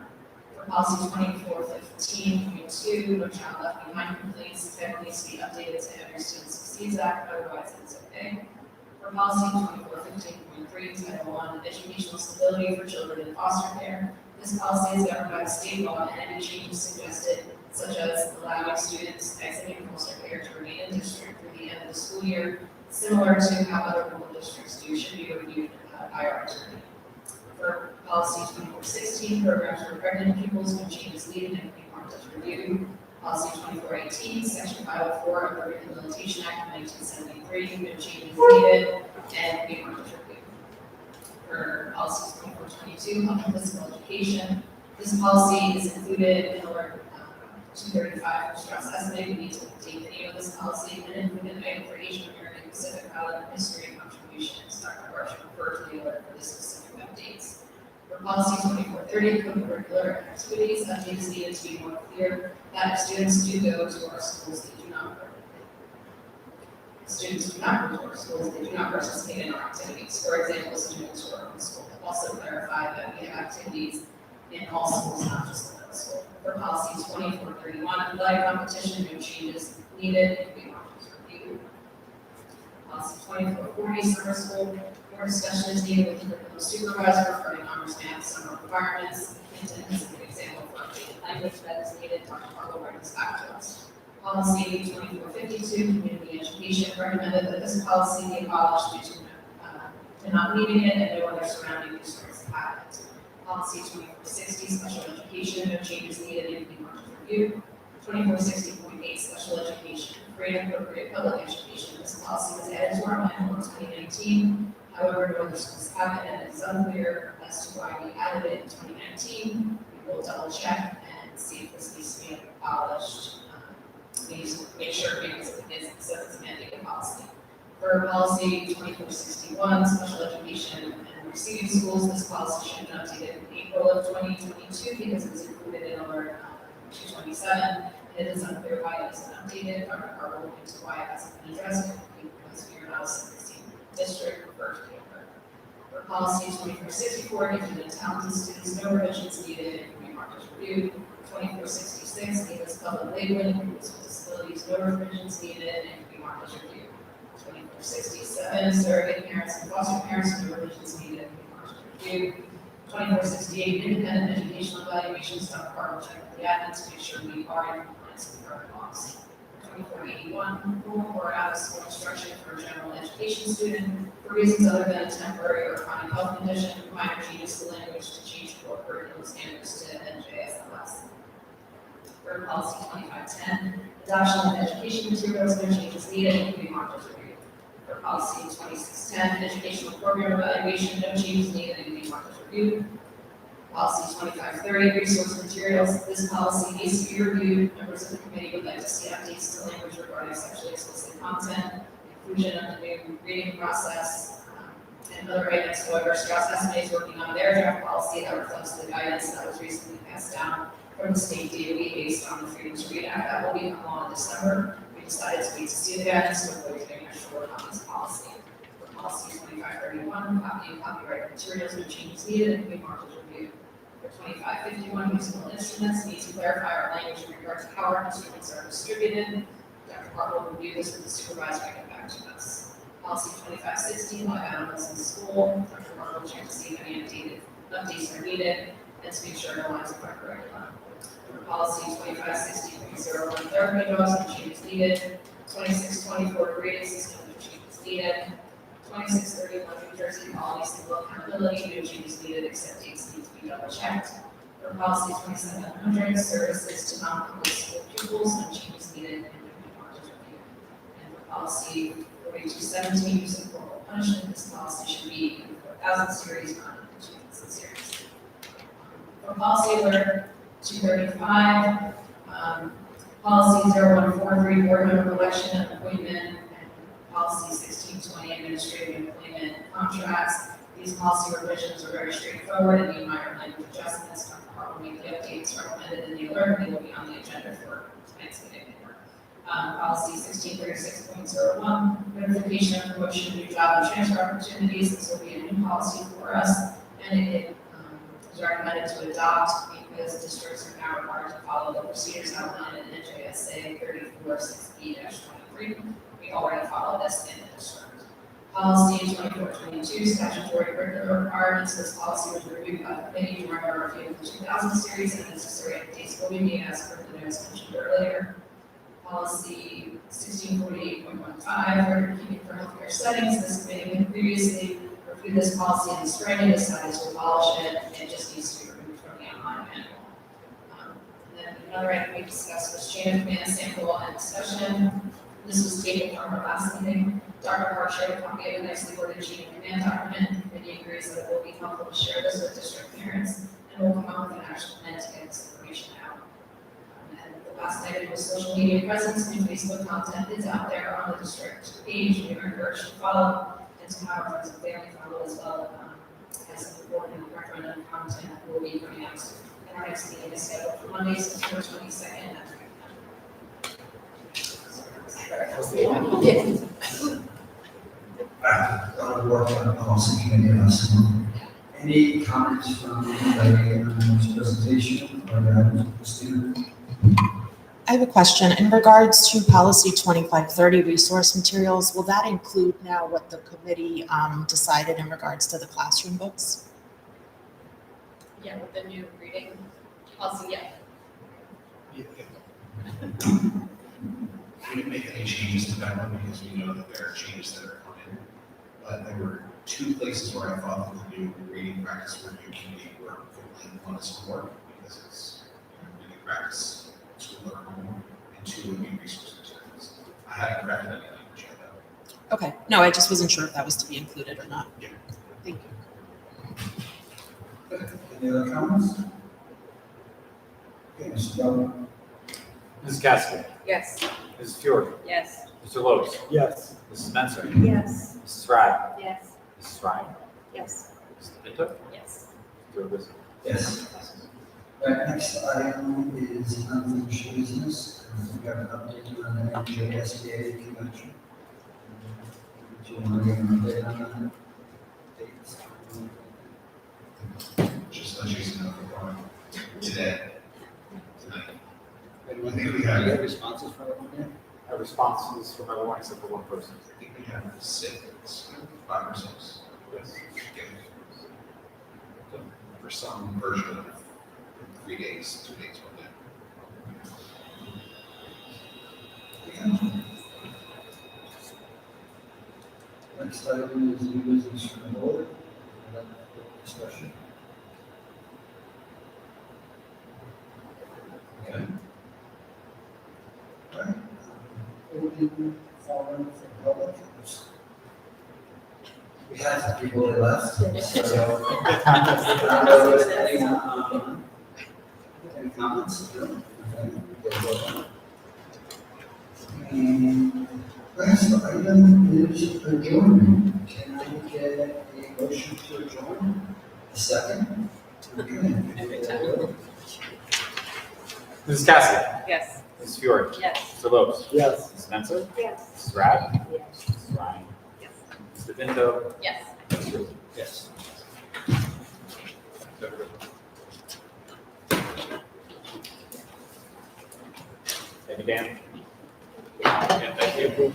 For Policy 2415.2, no child left behind complaints, type needs to be updated to every student succeeds act, otherwise it's okay. For Policy 2415.3, Title I, educational stability for children in foster care. This policy is governed by the state law, and any changes suggested, such as allowing students exiting foster care to remain in district through the end of the school year, similar to how other rural districts do, should be reviewed by our attorney. For Policy 2416, programs for pregnant pupils, no changes needed and can be marked as reviewed. Policy 2418, Section 504 of the Rehabilitation Act of 1973, no changes needed and be marked as reviewed. For Policy 2422, health and physical education, this policy is included in Alert 235 for stress estimate. We need to update the name of this policy and include an item for Asian American Pacific Island history and contributions. Dr. Barber should refer to the alert for the specific updates. For Policy 2430, co-curricular activities, updates needed to be more clear that if students do go to our schools, they do not go to our schools, they do not participate in our activities. For example, students who are in school have also clarified that we have activities in all schools, not just the middle school. For Policy 2431, athletic competition, no changes needed, it can be marked as reviewed. Policy 2440, summer school, more discussion is needed with the curriculum supervisor regarding honors math summer requirements. Hinton is a good example for updated language that is needed. Dr. Barber will bring this back to us. Policy 2452, community education, recommended that this policy be abolished due to not needing it and no other surrounding districts have it. Policy 2460, special education, no changes needed and can be marked as reviewed. 2460.8, special education, free and appropriate public education. This policy was added to our manual in 2019. However, no other schools have it, and it is unclear as to why we added it in 2019. We will double check and see if this needs to be abolished. We need to make sure because it is, so it's a mandated policy. For policy 2461, special education and receiving schools, this policy should have been updated in April of 2022 because it's included in alert 227. It is unclear why it isn't updated. Dr. Carter will look into why it hasn't been addressed because we are not a 16 district referred to paper. For policy 2464, giving the talented students no revisions needed and can be marked as reviewed. 2466, because public labeling, groups with disabilities, no revisions needed and can be marked as reviewed. 2467, surrogate parents and foster parents, no revisions needed and can be marked as reviewed. 2468, independent educational evaluations, Dr. Carter will check with the admin to make sure we are in compliance with current laws. 2481, rule or out of school instruction for a general education student for reasons other than a temporary or chronic health condition, minor changes to language to change core curriculum standards to NJSLS. For policy 2510, adoption of education materials, no changes needed, and can be marked as reviewed. For policy 2610, educational program evaluation, no changes needed, and can be marked as reviewed. Policy 2530, resource materials, this policy needs to be reviewed. Members of the committee would like to see updates to language regarding sexually explicit content, inclusion of the new reading process, and other items. However, Strauss Esme is working on their draft policy that reflects the guidance that was recently passed down from the state DOE based on the Freedom to Read Act. That will become law in December. We decided to wait to see the guidance to avoid getting a short on this policy. For policy 2531, copy and copyright materials, no changes needed, and can be marked as reviewed. For 2551, musical instruments, need to clarify our language in regard to how our instruments are distributed. Dr. Parker will review this with the supervisor and get back to us. Policy 2560, live animals in school. Dr. Parker will check to see if any updates are needed and to make sure it aligns with our curriculum. For policy 2560.01, therapy dogs, no changes needed. 2624, grading system, no changes needed. 2631, New Jersey Colony Single Accountability, no changes needed except dates need to be double checked. For policy 2700, services to non-public school pupils, no changes needed and no marked as reviewed. And for policy 4217, use of corporal punishment, this policy should be in the 4000 series, not in the 2000 series. For policy alert 235, policy 0143, board member election and appointment, policy 1620, administrative employment contracts. These policy revisions are very straightforward and need minor language adjustments. Dr. Carter will make the updates recommended in the alert, and they will be on the agenda for tonight's meeting. Policy 1636.01, notification of promotion, new job and transfer opportunities. This will be a new policy for us, and it is recommended to adopt because districts are now required to follow the procedures outlined in NJSA 34.6E-23. We already follow this in the district. Policy 2422, statutory curricular requirements. This policy was reviewed by the committee during our review of the 2000 series, and necessary updates will be made as per the notes mentioned earlier. Policy 1648.15, record keeping for healthcare settings. This committee had previously reviewed this policy in the spring and decided to abolish it. It just needs to be removed from the online manual. And then another item we discussed was chain of command sample and discussion. This was taken from our last meeting. Dr. Hart shared a copy of a nicely worded chain of command document. The committee agrees that it will be helpful to share this with district parents, and we'll come up with an action plan to get this information out. And the last item was social media presence. New Facebook content is out there on the district page. We are encouraged to follow and to have our friends and family follow as well. As important referendum content will be coming out soon. And our next meeting is scheduled for Monday, September 22nd at 3 p.m. I'll work on the policy committee also. Any comments from anybody on this presentation or the student? I have a question. In regards to policy 2530, resource materials, will that include now what the committee decided in regards to the classroom books? Yeah, with the new reading policy, yeah. We didn't make any changes to that one because we know that there are changes that are coming. But there were two places where I thought that the new reading practice review committee were going to want to support because it's reading practice school learning more, and two would be resource materials. I haven't crafted any language yet though. Okay, no, I just wasn't sure if that was to be included or not. Yeah. Thank you. Any other comments? Okay, Mr. Bowman? Ms. Casper, Yes. Mrs. Fiore, Yes. Mr. Lopes, Yes. Mrs. Spencer, Yes. Mrs. Frye, Yes. Mrs. Ryan, Yes. Mrs. Pinto, Yes. Mr. Lewis. Yes. Right, next item is unfinished business. We have an update on the NJSBA convention. Do you want to give an update on that? Just let you know, today, tonight. I I think we have- get responses from everyone? Our responses from everyone except for one person. I think we have 5 or 6. Yes. For some version of 3 days, 2 days, 1 day. Next item is new business from the board. Discussion. Okay. All right. Open forum for public. We have people that left. Any comments? Last item is adjournment. Can I get a motion to adjourn? A second? Okay. Mrs. Cassidy, Yes. Mrs. Fiore, Yes. Mr. Lopes, Yes. Mrs. Spencer, Yes. Mrs. Rad, Yes. Mrs. Ryan, Yes. Mr. Pinto, Yes. Mr. Lewis. Yes. Thank you, Dan. And thank you.